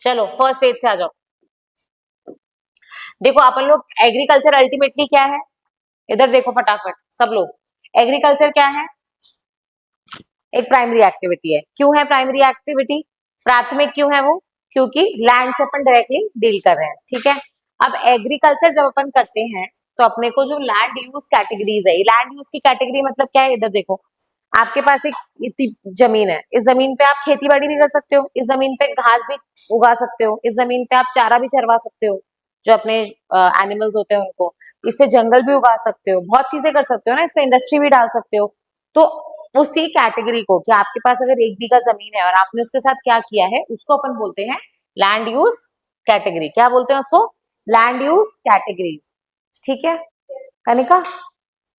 चलो first page से आ जाओ। देखो अपन लोग एग्रीकल्चर अल्टीमेटली क्या है, इधर देखो फटाफट सब लोग। एग्रीकल्चर क्या है? एक प्राइमरी एक्टिविटी है। क्यों है प्राइमरी एक्टिविटी? प्राथमिक क्यों है वो? क्योंकि लैंड से अपन डायरेक्टली डील कर रहे हैं, ठीक है। अब एग्रीकल्चर जब अपन करते हैं तो अपने को जो लैंड यूज कैटेगरीज है, लैंड यूज की कैटेगरी मतलब क्या है, इधर देखो। आपके पास एक इतनी जमीन है, इस जमीन पे आप खेती बाड़ी भी कर सकते हो, इस जमीन पे घास भी उगा सकते हो, इस जमीन पे आप चारा भी चरवा सकते हो, जो अपने एनिमल्स होते हैं उनको। इस पे जंगल भी उगा सकते हो, बहुत चीजें कर सकते हो ना, इस पे इंडस्ट्री भी डाल सकते हो। तो उसी कैटेगरी को, कि आपके पास अगर 1 बीघा जमीन है और आपने उसके साथ क्या किया है, उसको अपन बोलते हैं लैंड यूज कैटेगरी। क्या बोलते हैं उसको? लैंड यूज कैटेगरीज, ठीक है कनिका?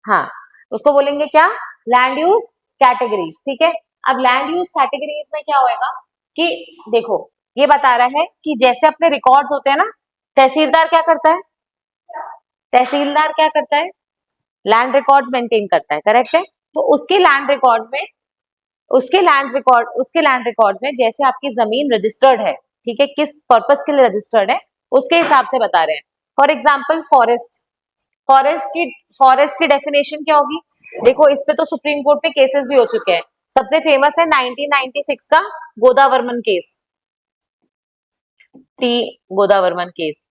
हाँ, उसको बोलेंगे क्या? लैंड यूज कैटेगरीज, ठीक है। अब लैंड यूज कैटेगरीज में क्या होएगा कि देखो, ये बता रहा है कि जैसे अपने रिकॉर्ड्स होते हैं ना, तहसीलदार क्या करता है? तहसीलदार क्या करता है? लैंड रिकॉर्ड्स मेंटेन करता है, करेक्ट है। तो उसके लैंड रिकॉर्ड में जैसे आपकी जमीन रजिस्टर्ड है, ठीक है, किस पर्पस के लिए रजिस्टर्ड है उसके हिसाब से बता रहे हैं। फॉर एग्जाम्पल फॉरेस्ट, फॉरेस्ट की डेफिनेशन क्या होगी? देखो इस पे तो सुप्रीम कोर्ट में केसेस भी हो चुके हैं। सबसे फेमस है 1996 का Godavarman case, T Godavarman case,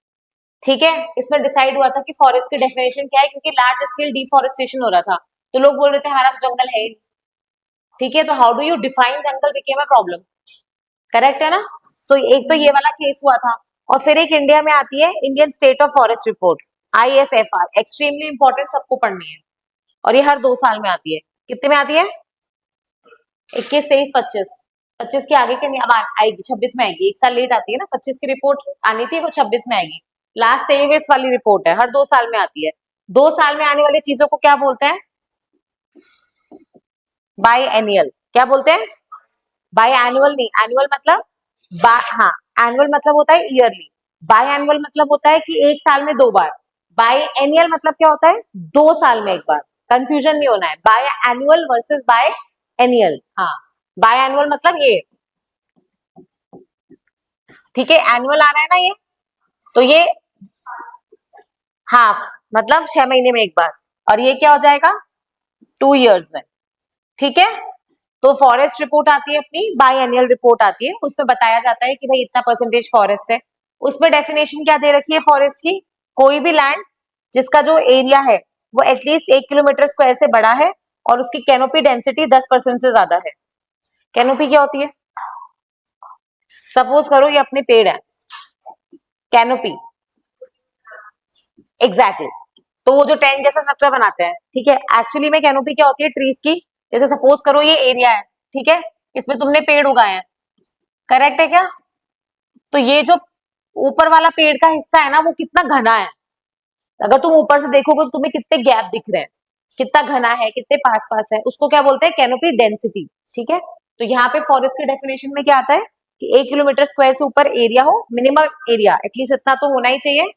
ठीक है। इसमें डिसाइड हुआ था कि फॉरेस्ट की डेफिनेशन क्या है, क्योंकि लार्ज स्केल डिफॉरेस्टेशन हो रहा था, तो लोग बोल रहे थे हमारा तो जंगल है ही नहीं, ठीक है। तो how do you define jungle became a problem, correct है ना। तो एक तो ये वाला केस हुआ था। और फिर एक इंडिया में आती है Indian state of forest report, ISFR, extremely important, सबको पढ़नी है। और ये हर 2 साल में आती है। कितने में आती है? 21, 23, 25। 25 के आगे के नहीं, अब आएगी 26 में आएगी, 1 साल लेट आती है ना। 25 की रिपोर्ट आनी थी, वो 26 में आएगी। लास्ट 23 वाली रिपोर्ट है, हर 2 साल में आती है। 2 साल में आने वाली चीजों को क्या बोलते हैं? बाई एनियल। क्या बोलते हैं? बाई एनुअल नहीं, एनुअल मतलब हाँ, एनुअल मतलब होता है ईयरली। बाई एनुअल मतलब होता है कि 1 साल में 2 बार। बाई एनियल मतलब क्या होता है? 2 साल में 1 बार। कंफ्यूजन नहीं होना है, बाय एनुअल वर्सेस बाय एनियल। हाँ, बाय एनुअल मतलब ये, ठीक है, एनुअल आ रहा है ना ये, तो ये हाफ मतलब 6 महीने में 1 बार। और ये क्या हो जाएगा? 2 इयर्स में, ठीक है। तो फॉरेस्ट रिपोर्ट आती है अपनी, बाई एनुअल रिपोर्ट आती है, उसमें बताया जाता है कि भाई इतना परसेंटेज फॉरेस्ट है। उसमें डेफिनेशन क्या दे रखी है फॉरेस्ट की? कोई भी लैंड जिसका जो एरिया है वो एटलीस्ट 1 किलोमीटर स्क्वायर से बड़ा है और उसकी कैनोपी डेंसिटी 10% से ज्यादा है। कैनोपी क्या होती है? सपोज करो ये अपने पेड़ है, कैनोपी, एग्जैक्टली। तो वो जो टेंट जैसा स्ट्रक्चर बनाते हैं, ठीक है, एक्चुअली में कैनोपी क्या होती है? ट्रीज की। जैसे सपोज करो ये एरिया है, ठीक है, इसमें तुमने पेड़ उगाए हैं, करेक्ट है क्या? तो ये जो ऊपर वाला पेड़ का हिस्सा है ना, वो कितना घना है। अगर तुम ऊपर से देखोगे तो तुम्हें कितने गैप दिख रहे हैं, कितना घना है, कितने पास पास है, उसको क्या बोलते हैं? कैनोपी डेंसिटी, ठीक है। तो यहाँ पे फॉरेस्ट के डेफिनेशन में क्या आता है कि 1 किलोमीटर स्क्वायर से ऊपर एरिया हो, मिनिमम एरिया एटलीस्ट इतना तो होना ही चाहिए।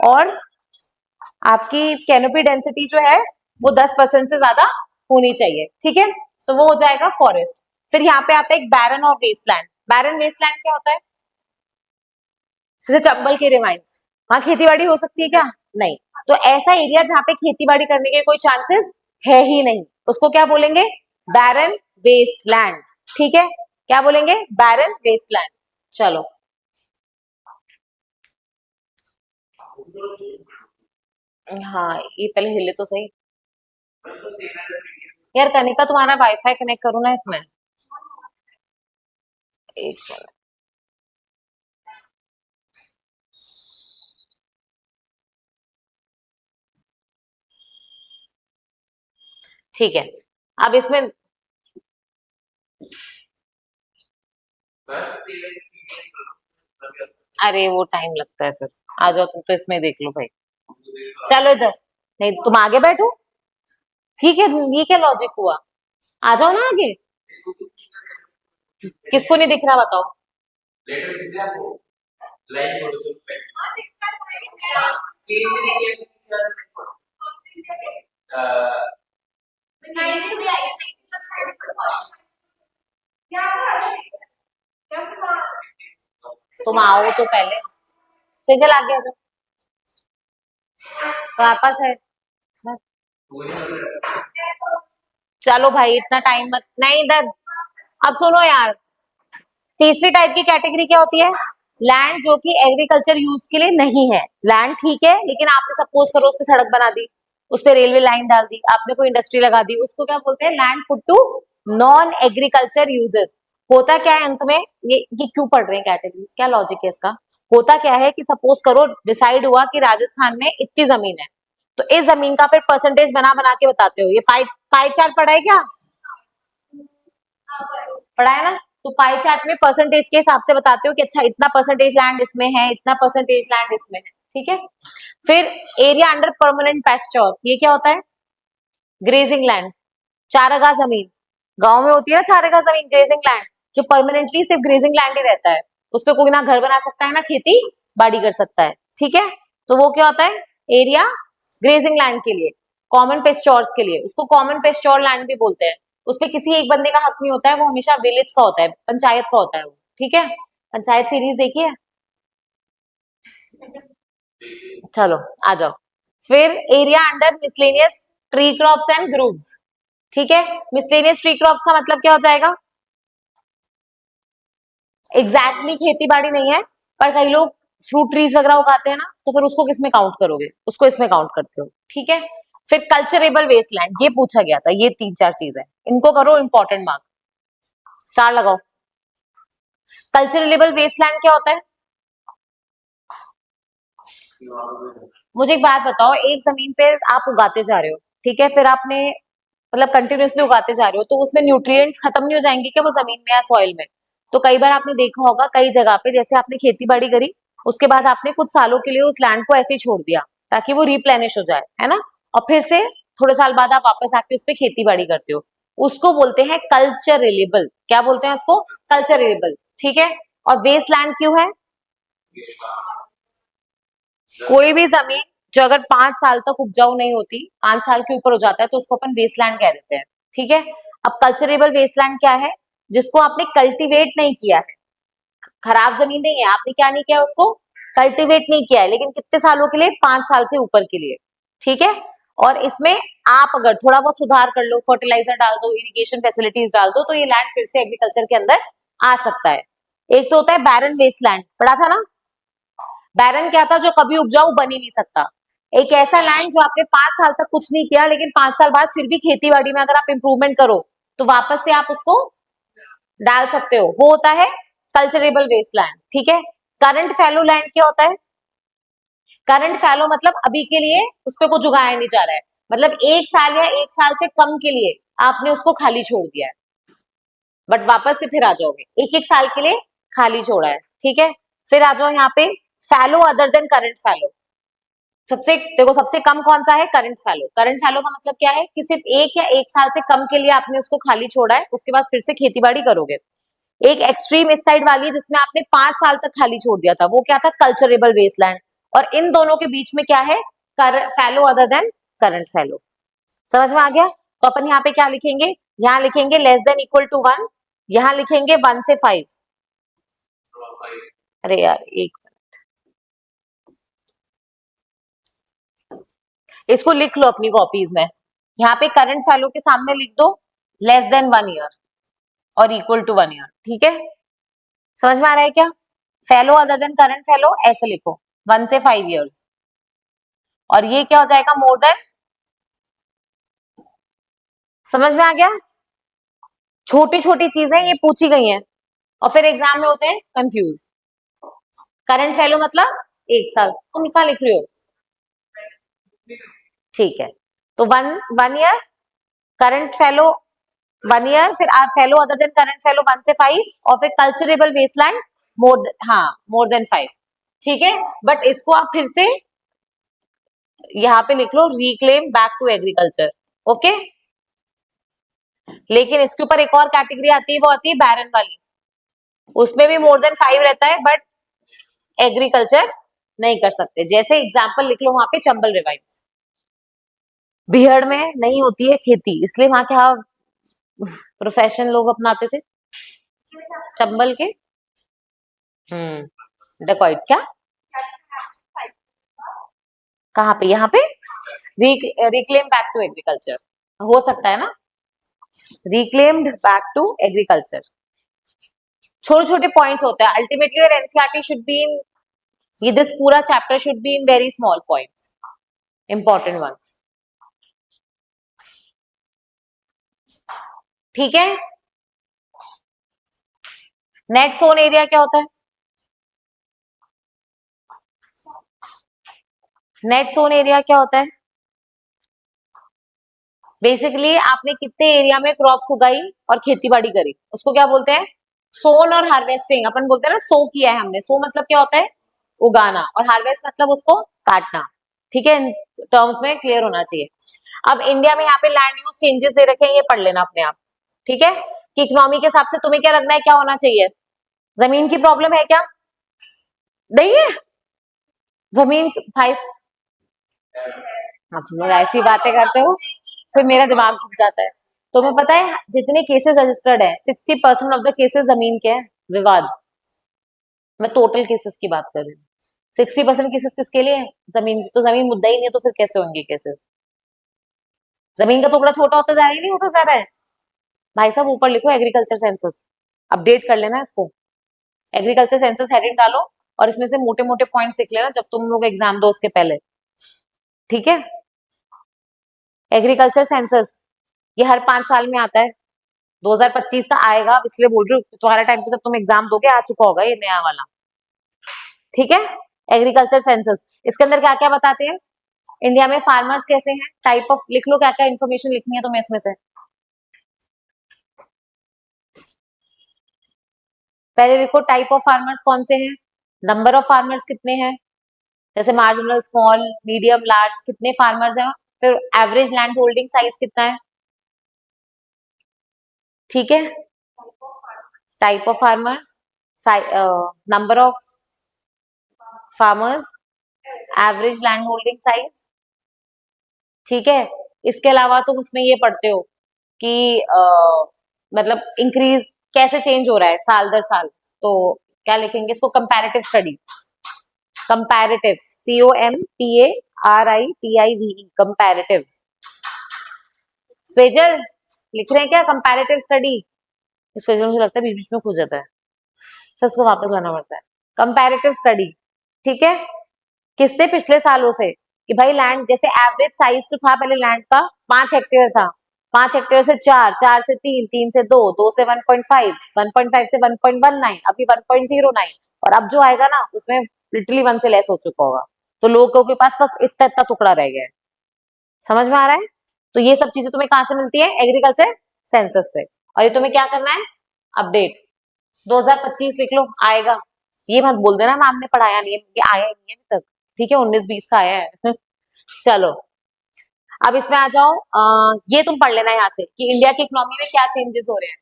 और आपकी कैनोपी डेंसिटी जो है वो 10% से ज्यादा होनी चाहिए, ठीक है। तो वो हो जाएगा फॉरेस्ट। फिर यहाँ पे आता है एक बैरन और वेस्टलैंड। बैरन वेस्टलैंड क्या होता है? जैसे चंबल के रिवाइंस, वहां खेती बाड़ी हो सकती है क्या? नहीं। तो ऐसा एरिया जहाँ पे खेती बाड़ी करने के कोई चांसेस है ही नहीं, उसको क्या बोलेंगे? बैरन वेस्टलैंड, ठीक है। क्या बोलेंगे? बैरन वेस्टलैंड। चलो, हाँ ये पहले हिले तो सही। यार कनिका तुम्हारा वाईफाई कनेक्ट करो ना इसमें, एक मिनट। ठीक है, अब इसमें अरे वो टाइम लगता है फिर। आ जाओ तुम तो इसमें देख लो भाई। चलो इधर, नहीं तुम आगे बैठो, ठीक है। ये क्या लॉजिक हुआ? आ जाओ ना आगे। किसको नहीं दिख रहा बताओ? तुम आओ तो पहले, फिर चला गया जो वापस है। चलो भाई इतना टाइम मत, नहीं इधर, अब सुनो यार। तीसरी टाइप की कैटेगरी क्या होती है? लैंड जो कि एग्रीकल्चर यूज के लिए नहीं है। लैंड ठीक है, लेकिन आपने सपोज करो उस पर सड़क बना दी, उस पर रेलवे लाइन डाल दी, आपने कोई इंडस्ट्री लगा दी, उसको क्या बोलते हैं? Land put to non agriculture uses. होता क्या है अंत में, ये क्यों पढ़ रहे हैं कैटेगरीज, क्या लॉजिक है इसका? होता क्या है कि सपोज करो डिसाइड हुआ कि राजस्थान में इतनी जमीन है, तो इस जमीन का फिर परसेंटेज बना बना के बताते हो। ये पाई पाई चार्ट पढ़ा है क्या? पढ़ा है ना? तो पाई चार्ट में परसेंटेज के हिसाब से बताते हो कि अच्छा इतना परसेंटेज लैंड इसमें है, इतना परसेंटेज लैंड इसमें है, ठीक है। फिर एरिया अंडर परमानेंट पैस्चर, ये क्या होता है? ग्रेजिंग लैंड, चारागाह जमीन। गांव में होती है ना चारागाह जमीन, ग्रेजिंग लैंड, जो परमानेंटली सिर्फ ग्रेजिंग लैंड ही रहता है, उस पर कोई ना घर बना सकता है ना खेती बाड़ी कर सकता है, ठीक है। तो वो क्या होता है? एरिया ग्रेजिंग लैंड के लिए, कॉमन पेस्टोर्स के लिए, उसको कॉमन पेस्टोर लैंड भी बोलते हैं। उसपे किसी एक बंदे का हक नहीं होता है, वो हमेशा विलेज का होता है, पंचायत का होता है वो, ठीक है। पंचायत सीरीज देखी है? चलो आ जाओ। फिर area under miscellaneous tree crops and groves, ठीक है। मिसलेनियस ट्री क्रॉप्स का मतलब क्या हो जाएगा? एग्जैक्टली खेती बाड़ी नहीं है, पर कई लोग फ्रूट ट्रीज वगैरह उगाते हैं ना, तो फिर उसको किस में काउंट करोगे? उसको इसमें काउंट करते हो, ठीक है। फिर कल्चरेबल वेस्टलैंड, ये पूछा गया था, ये तीन चार चीज है, इनको करो इंपॉर्टेंट मार्क, स्टार लगाओ। कल्चरेबल वेस्टलैंड क्या होता है? मुझे एक बात बताओ, एक जमीन पे आप उगाते जा रहे हो, ठीक है, फिर आपने मतलब कंटिन्यूअसली उगाते जा रहे हो, तो उसमें न्यूट्रिएंट्स खत्म नहीं हो जाएंगे क्या वो जमीन में या सॉइल में? तो कई बार आपने देखा होगा कई जगह पे, जैसे आपने खेती बाड़ी करी, उसके बाद आपने कुछ सालों के लिए उस लैंड को ऐसे ही छोड़ दिया ताकि वो रिप्लेनिश हो जाए, है ना, और फिर से थोड़े साल बाद आप वापस आके उस पर खेती बाड़ी करते हो, उसको बोलते हैं कल्चरेबल। क्या बोलते हैं उसको? कल्चरेबल, ठीक है। और वेस्ट लैंड क्यों है? कोई भी जमीन जो अगर 5 साल तक उपजाऊ नहीं होती, 5 साल के ऊपर हो जाता है, तो उसको अपन वेस्टलैंड कह देते हैं, ठीक है। अब कल्चरेबल वेस्टलैंड क्या है? जिसको आपने कल्टीवेट नहीं किया है, खराब जमीन नहीं है, आपने क्या नहीं किया, उसको कल्टीवेट नहीं किया है, लेकिन कितने सालों के लिए? 5 साल से ऊपर के लिए, ठीक है। और इसमें आप अगर थोड़ा बहुत सुधार कर लो, फर्टिलाइजर डाल दो, इरिगेशन फैसिलिटीज डाल दो, तो ये लैंड फिर से एग्रीकल्चर के अंदर आ सकता है। एक तो होता है बैरन वेस्टलैंड, पढ़ा था ना? बैरन क्या था? जो कभी उपजाऊ बन ही नहीं सकता। एक ऐसा लैंड जो आपने 5 साल तक कुछ नहीं किया, लेकिन 5 साल बाद फिर भी खेती बाड़ी में अगर आप इंप्रूवमेंट करो, तो वापस से आप उसको डाल सकते हो, वो होता है कल्चरेबल वेस्टलैंड, ठीक है। करंट फैलो लैंड क्या होता है? करंट फैलो मतलब अभी के लिए उस पर कुछ उगाया नहीं जा रहा है, मतलब 1 साल या 1 साल से कम के लिए आपने उसको खाली छोड़ दिया है, बट वापस से फिर आ जाओगे, एक एक साल के लिए खाली छोड़ा है, ठीक है। फिर आ जाओ यहाँ पे, फैलो अदर देन करंट फैलो। सबसे देखो, सबसे कम कौन सा है? Current fallow. करंट फैलो का मतलब क्या है कि सिर्फ 1 या 1 साल से कम के लिए आपने उसको खाली छोड़ा है, उसके बाद फिर से खेती बाड़ी करोगे। एक एक्सट्रीम इस साइड वाली जिसमें आपने 5 साल तक खाली छोड़ दिया था, वो क्या था? Culturable wasteland. और इन दोनों के बीच में क्या है? Fallow other than current fallow. समझ में आ गया? तो अपन यहाँ पे क्या लिखेंगे? यहाँ लिखेंगे लेस देन इक्वल टू 1, यहाँ लिखेंगे 1 से 5। अरे यार एक, इसको लिख लो अपनी कॉपीज में, यहाँ पे करंट फैलो के सामने लिख दो लेस देन 1 ईयर और इक्वल टू 1 ईयर, ठीक है। समझ में आ रहा है क्या? फैलो अदर देन करंट फैलो ऐसे लिखो, 1 से 5 ईयर्स। और ये क्या हो जाएगा? More than. समझ में आ गया? छोटी छोटी चीजें ये पूछी गई हैं और फिर एग्जाम में होते हैं कंफ्यूज। करंट फैलो मतलब 1 साल, तुम क्या लिख रहे हो? ठीक है, तो one 1 year current fallow, 1 year, फिर आप फैलो अदर देन करंट फैलो 1 से 5, और फिर कल्चरेबल वेस्टलैंड मोर, हाँ मोर देन 5, ठीक है। बट इसको आप फिर से यहाँ पे लिख लो, reclaim back to agriculture, okay. लेकिन इसके ऊपर एक और कैटेगरी आती है, वो आती है बैरन वाली, उसमें भी मोर देन 5 रहता है, बट एग्रीकल्चर नहीं कर सकते। जैसे एग्जाम्पल लिख लो वहां पे चंबल रिवाइन्स, बिहड़ में नहीं होती है खेती, इसलिए वहां क्या प्रोफेशन लोग अपनाते थे? चंबल के। हम्म, डेकॉइट क्या, कहाँ पे, यहाँ पे रिक्लेम बैक टू एग्रीकल्चर, हो सकता है ना, रिक्लेम्ड बैक टू एग्रीकल्चर। छोटे छोटे पॉइंट्स होते हैं अल्टीमेटली, और एनसीईआरटी शुड बी इन, ये दिस पूरा chapter should be in very small points, important ones, ठीक है। नेट सोन एरिया क्या होता है, नेट सोन एरिया क्या होता है, बेसिकली आपने कितने एरिया में क्रॉप्स उगाई और खेती बाड़ी करी, उसको क्या बोलते हैं, सोन और हार्वेस्टिंग। अपन बोलते हैं ना सो किया है हमने, सो मतलब क्या होता है, उगाना, और हार्वेस्ट मतलब उसको काटना, ठीक है, इन टर्म्स में क्लियर होना चाहिए। अब इंडिया में यहाँ पे लैंड यूज चेंजेस दे रखे हैं, ये पढ़ लेना अपने आप, ठीक है, कि इकोनॉमी के हिसाब से तुम्हें क्या लगना है क्या होना चाहिए, जमीन की प्रॉब्लम है क्या, नहीं है, जमीन भाई, हाँ तुम लोग ऐसी बातें करते हो फिर मेरा दिमाग घूम जाता है। तुम्हें पता है जितने केसेस रजिस्टर्ड है 60% ऑफ द केसेस जमीन के हैं, विवाद, मैं टोटल केसेस की बात कर रही हूँ। 60% केसेस किसके लिए है, जमीन, तो जमीन मुद्दा ही नहीं है तो फिर कैसे होंगे केसेस, जमीन का टुकड़ा छोटा होता जा रहा है, नहीं होता जा रहा है, भाई साहब ऊपर लिखो एग्रीकल्चर सेंसस, अपडेट कर लेना इसको, एग्रीकल्चर सेंसस हेडिंग डालो, और इसमें से मोटे मोटे पॉइंट्स लिख लेना जब तुम लोग एग्जाम दो उसके पहले, ठीक है। एग्रीकल्चर सेंसस ये हर 5 साल में आता है, 2025 का आएगा, इसलिए बोल रही हूँ तुम्हारे टाइम पे जब तुम एग्जाम दोगे आ चुका होगा ये नया वाला, ठीक है। एग्रीकल्चर सेंसस इसके अंदर क्या क्या बताते हैं, इंडिया में फार्मर्स कैसे हैं, टाइप ऑफ, लिख लो क्या क्या इन्फॉर्मेशन लिखनी है तुम्हें इसमें से, पहले लिखो टाइप ऑफ फार्मर्स कौन से हैं, नंबर ऑफ फार्मर्स कितने हैं, जैसे मार्जिनल, स्मॉल, मीडियम, लार्ज, कितने फार्मर्स हैं, फिर एवरेज लैंड होल्डिंग साइज कितना है, ठीक है, type of farmers, number of farmers, average land holding size, ठीक है। इसके अलावा तुम उसमें ये पढ़ते हो कि मतलब इंक्रीज कैसे चेंज हो रहा है साल दर साल, तो क्या लिखेंगे इसको, comparative study, comparative, COMPARITIVE, comparative, स्वेजल लिख रहे हैं क्या, कंपैरेटिव स्टडी, इस वजह मुझे लगता है बीच बीच में खो जाता है, फिर उसको वापस लाना पड़ता है, कंपैरेटिव स्टडी, ठीक है, किससे, पिछले सालों से, कि भाई लैंड जैसे एवरेज साइज तो था पहले लैंड का 5 हेक्टेयर था, 5 हेक्टेयर से 4, 4 से 3, 3 से 2, 2 से 1.5, 1.5 से 1.19, अभी 1.09, और अब जो आएगा ना उसमें लिटरली 1 से लेस हो चुका होगा, तो लोगों के पास बस इतना इतना टुकड़ा रह गया है, समझ में आ रहा है। तो ये सब चीजें तुम्हें कहाँ से मिलती है, एग्रीकल्चर सेंसस से, और ये तुम्हें क्या करना है, अपडेट, 2025 लिख लो आएगा, ये मत बोल देना मैम ने पढ़ाया नहीं है, ये आया ही नहीं है अभी तक, ठीक है, 19-20 का आया है चलो अब इसमें आ जाओ, ये तुम पढ़ लेना यहाँ से कि इंडिया की इकोनॉमी में क्या चेंजेस हो रहे हैं,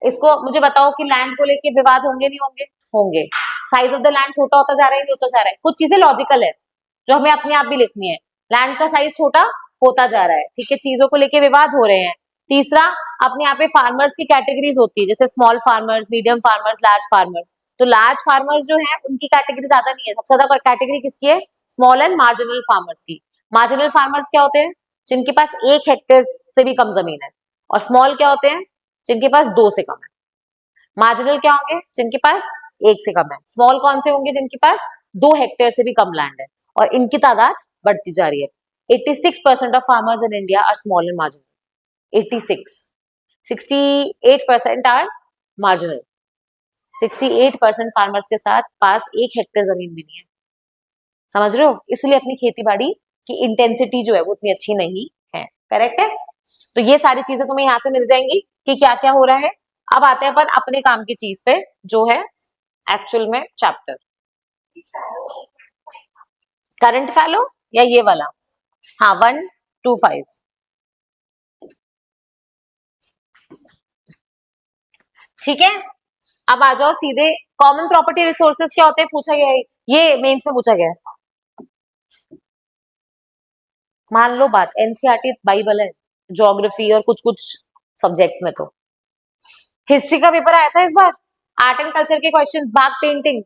इसको मुझे बताओ कि लैंड को लेके विवाद होंगे नहीं होंगे, होंगे, साइज ऑफ द लैंड छोटा होता जा रहा है नहीं होता जा रहा है, कुछ चीजें लॉजिकल है जो हमें अपने आप भी लिखनी है, लैंड का साइज छोटा होता जा रहा है, ठीक है, चीजों को लेके विवाद हो रहे हैं। तीसरा, अपने यहाँ पे फार्मर्स की कैटेगरीज होती है, जैसे small farmers, medium farmers, large farmers, तो लार्ज फार्मर्स जो है उनकी कैटेगरी ज्यादा नहीं है, सबसे ज्यादा कैटेगरी किसकी है, स्मॉल एंड मार्जिनल फार्मर्स की। मार्जिनल फार्मर्स क्या होते हैं, जिनके पास 1 हेक्टेयर से भी कम जमीन है, और स्मॉल क्या होते हैं, जिनके पास 2 से कम है। मार्जिनल क्या होंगे, जिनके पास 1 से कम है, स्मॉल कौन से होंगे, जिनके पास 2 हेक्टेयर से भी कम लैंड है, और इनकी तादाद बढ़ती जा रही है। 86% of farmers in India are small and marginal, 86, 68% are marginal, 68% farmers के साथ पास 1 हेक्टेयर जमीन भी नहीं है, समझ रहे हो, इसलिए अपनी खेती बाड़ी की इंटेंसिटी जो है वो इतनी अच्छी नहीं है, करेक्ट है। तो ये सारी चीजें तुम्हें यहाँ से मिल जाएंगी कि क्या क्या हो रहा है। अब आते हैं अपन अपने काम की चीज पे, जो है एक्चुअल में चैप्टर, करंट फैलो या ये वाला, हाँ 125, ठीक है। अब आ जाओ सीधे, कॉमन प्रॉपर्टी रिसोर्सेज क्या होते हैं पूछा गया है, ये मेंस में पूछा गया है, मान लो बात, एनसीईआरटी बाइबल है ज्योग्राफी और कुछ कुछ सब्जेक्ट्स में, तो हिस्ट्री का पेपर आया था इस बार, आर्ट एंड कल्चर के क्वेश्चन, बाग पेंटिंग,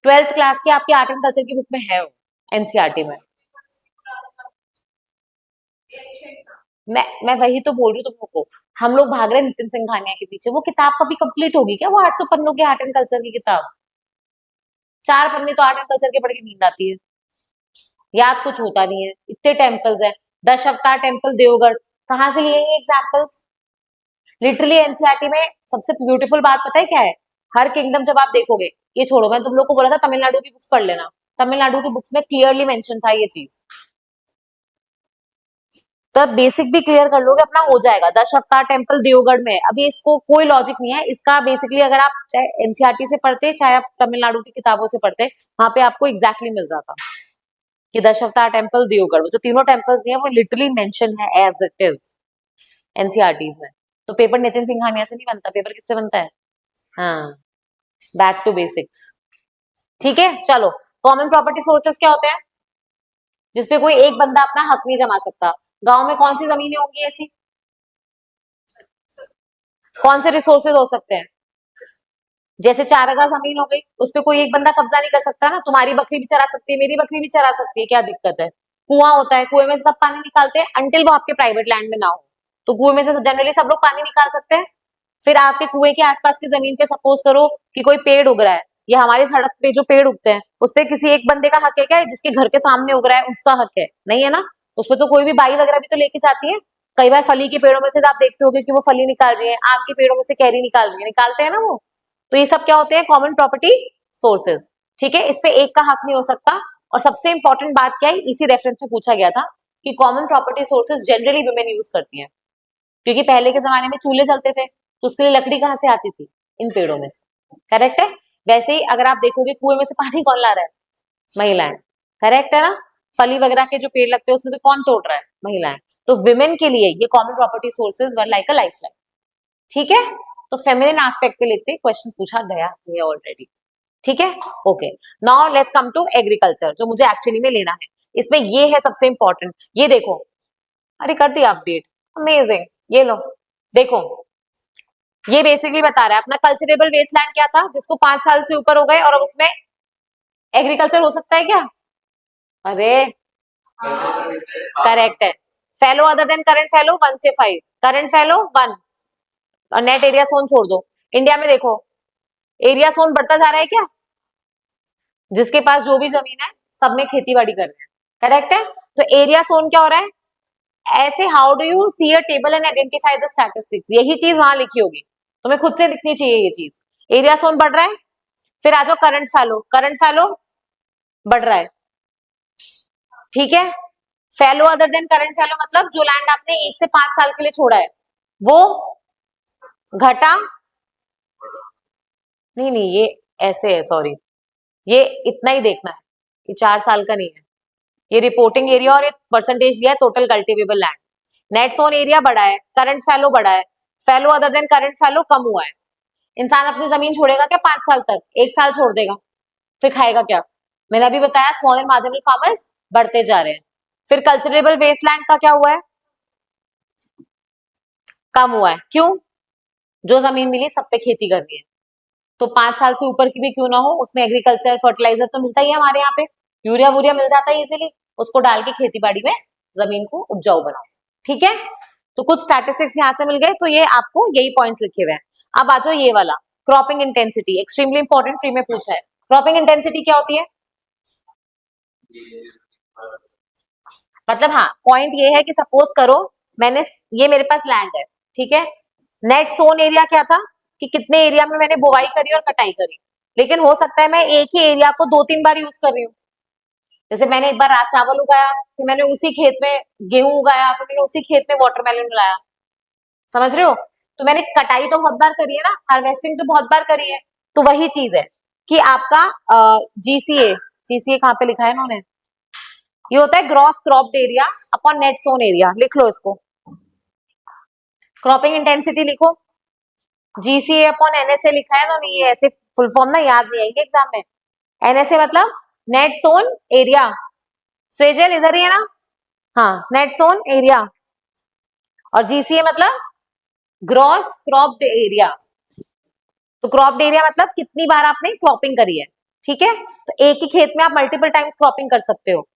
12th क्लास की आपकी आर्ट एंड कल्चर की बुक में है वो, एनसीईआरटी में। मैं वही तो बोल रही हूँ तुमको, हम लोग भाग रहे हैं नितिन सिंघानिया के पीछे। वो किताब कभी कंप्लीट होगी क्या? वो 800 पन्नों की आर्ट एंड कल्चर की किताब, 4 पन्ने तो आर्ट एंड कल्चर के पढ़ के नींद आती है, याद कुछ होता नहीं है। इतने टेम्पल्स हैं, दशावतार टेम्पल देवगढ़, कहाँ से लिए ये एग्जाम्पल्स? लिटरली एनसीईआरटी में सबसे ब्यूटीफुल बात पता है क्या है? हर किंगडम जब आप देखोगे, ये छोड़ो, मैं तुम लोग को बोला था तमिलनाडु की बुक्स पढ़ लेना, तमिलनाडु की बुक्स में क्लियरली मेंशन था ये चीज। तो बेसिक भी क्लियर कर लोगे अपना, हो जाएगा। दशावतार टेम्पल देवगढ़ में है। अभी इसको कोई लॉजिक नहीं है इसका, बेसिकली अगर आप चाहे एनसीईआरटी से पढ़ते चाहे आप तमिलनाडु की किताबों से पढ़ते, वहां पे आपको एग्जैक्टली मिल जाता कि दशावतार टेम्पल देवगढ़, वो जो तीनों टेम्पल्स दिए वो लिटरली मेंशन है एज इट इज एनसीईआरटी में। तो पेपर नितिन सिंघानिया से नहीं बनता, पेपर किससे बनता है? हाँ, बैक टू बेसिक्स। ठीक है, चलो। कॉमन प्रॉपर्टी सोर्सेस क्या होते हैं? जिसपे कोई एक बंदा अपना हक नहीं जमा सकता। गांव में कौन सी जमीनें होंगी ऐसी? कौन से रिसोर्सेज हो सकते हैं? जैसे 4 आना जमीन हो गई, उस पे कोई एक बंदा कब्जा नहीं कर सकता ना। तुम्हारी बकरी भी चरा सकती है, मेरी बकरी भी चरा सकती है, क्या दिक्कत है? कुआं होता है, कुएं में से सब पानी निकालते हैं अनटिल वो आपके प्राइवेट लैंड में ना हो। तो कुएं में से जनरली सब लोग पानी निकाल सकते हैं। फिर आपके कुएं के आसपास की जमीन पे सपोज करो कि कोई पेड़ उग रहा है, या हमारी सड़क पे जो पेड़ उगते हैं उस पे किसी एक बंदे का हक है क्या? जिसके घर के सामने उग रहा है उसका हक है? नहीं है ना। उसपे तो कोई भी बाई वगैरह भी तो लेके जाती है। कई बार फली के पेड़ों में से आप देखते होगे कि वो फली निकाल रही है, आम के पेड़ों में से कैरी निकाल रही है, निकालते हैं ना वो। तो ये सब क्या होते हैं? Common property sources. ठीक है, इस पे एक का हक नहीं हो सकता। और सबसे इंपॉर्टेंट बात क्या है, इसी रेफरेंस में पूछा गया था कि common property sources generally women use करती हैं, क्योंकि पहले के जमाने में चूल्हे चलते थे, तो उसके लिए लकड़ी कहाँ से आती थी? इन पेड़ों में से। करेक्ट है। वैसे ही अगर आप देखोगे कुएं में से पानी कौन ला रहा है? महिलाएं। करेक्ट है ना। फली वगैरह के जो पेड़ लगते हैं उसमें से कौन तोड़ रहा है? महिलाएं। तो विमेन के लिए ये common property sources were like a life line. ठीक है, तो फेमिनिन एस्पेक्ट के लिए क्वेश्चन पूछा गया है ऑलरेडी। ठीक है, okay. Now let's come to agriculture, जो मुझे एक्चुअली में लेना है। इसमें ये है सबसे इंपॉर्टेंट, ये देखो। अरे कर दिया अपडेट, अमेजिंग। ये लो, देखो, ये बेसिकली बता रहा है अपना कल्चरेबल वेस्टलैंड क्या था जिसको 5 साल से ऊपर हो गए और अब उसमें एग्रीकल्चर हो सकता है क्या? अरे करेक्ट है। फैलो अदर देन करंट फैलो 1 से 5, करंट फैलो 1, और नेट एरिया सोन छोड़ दो। इंडिया में देखो एरिया सोन बढ़ता जा रहा है क्या? जिसके पास जो भी जमीन है सब में खेती बाड़ी कर रहे हैं। करेक्ट है। तो एरिया सोन क्या हो रहा है? ऐसे how do you see a table and identify the statistics, यही चीज वहां लिखी होगी, तुम्हें खुद से लिखनी चाहिए ये चीज। एरिया सोन बढ़ रहा है। फिर आ जाओ करंट फैलो, करंट फैलो बढ़ रहा है। ठीक है। फैलो अदर देन करंट फैलो मतलब जो लैंड आपने 1 से 5 साल के लिए छोड़ा है वो घटा। नहीं नहीं, ये ऐसे है, सॉरी, ये इतना ही देखना है, ये 4 साल का नहीं है। ये रिपोर्टिंग एरिया और एक परसेंटेज लिया है total cultivable land. Net sown area बढ़ा है, करंट फैलो बढ़ा है, फैलो अदर देन करंट फैलो कम हुआ है। इंसान अपनी जमीन छोड़ेगा क्या 5 साल तक? 1 साल छोड़ देगा, फिर खाएगा क्या? मैंने अभी बताया स्मॉल एंड मार्जिनल फार्मर्स बढ़ते जा रहे हैं। फिर कल्चरेबल वेस्टलैंड का क्या हुआ है? कम हुआ है। क्यों? जो जमीन मिली सब पे खेती करनी है, तो 5 साल से ऊपर की भी क्यों ना हो उसमें एग्रीकल्चर फर्टिलाइजर तो मिलता ही है हमारे यहाँ पे, यूरिया वूरिया मिल जाता है इजीली, उसको डाल के खेती बाड़ी में जमीन को उपजाऊ बनाओ। ठीक है, तो कुछ स्टैटिस्टिक्स यहाँ से मिल गए, तो ये आपको यही पॉइंट्स लिखे हुए हैं। अब आ जाओ ये वाला, cropping intensity, extremely important, free में पूछा है। क्रॉपिंग इंटेंसिटी क्या होती है? मतलब हाँ, पॉइंट ये है कि सपोज करो मैंने, ये मेरे पास लैंड है, ठीक है। नेट सोन एरिया क्या था कि कितने एरिया में मैंने बुवाई करी और कटाई करी, लेकिन हो सकता है मैं एक ही एरिया को 2-3 बार यूज कर रही हूँ। जैसे मैंने एक बार आज चावल उगाया, फिर मैंने उसी खेत में गेहूं उगाया, फिर मैंने उसी खेत में वाटरमेलन उगाया। समझ रहे हो? तो मैंने कटाई तो बहुत बार करी है ना, हार्वेस्टिंग तो बहुत बार करी है। तो वही चीज है कि आपका जीसीए, जीसीए कहाँ पे लिखा है इन्होंने? ये होता है gross cropped area upon net sown area, लिख लो इसको। क्रॉपिंग इंटेंसिटी लिखो, जीसीए अपॉन एनएसए लिखा है ना, ये ऐसे फुल फॉर्म ना याद नहीं आएंगे एग्जाम में। एनएसए मतलब नेट सोन एरिया, स्वेजल इधर ही है ना, हाँ, नेट सोन एरिया। और जीसीए मतलब ग्रॉस क्रॉप्ड एरिया। तो क्रॉप्ड एरिया मतलब कितनी बार आपने क्रॉपिंग करी है। ठीक है, तो एक ही खेत में आप मल्टीपल टाइम्स क्रॉपिंग कर सकते हो।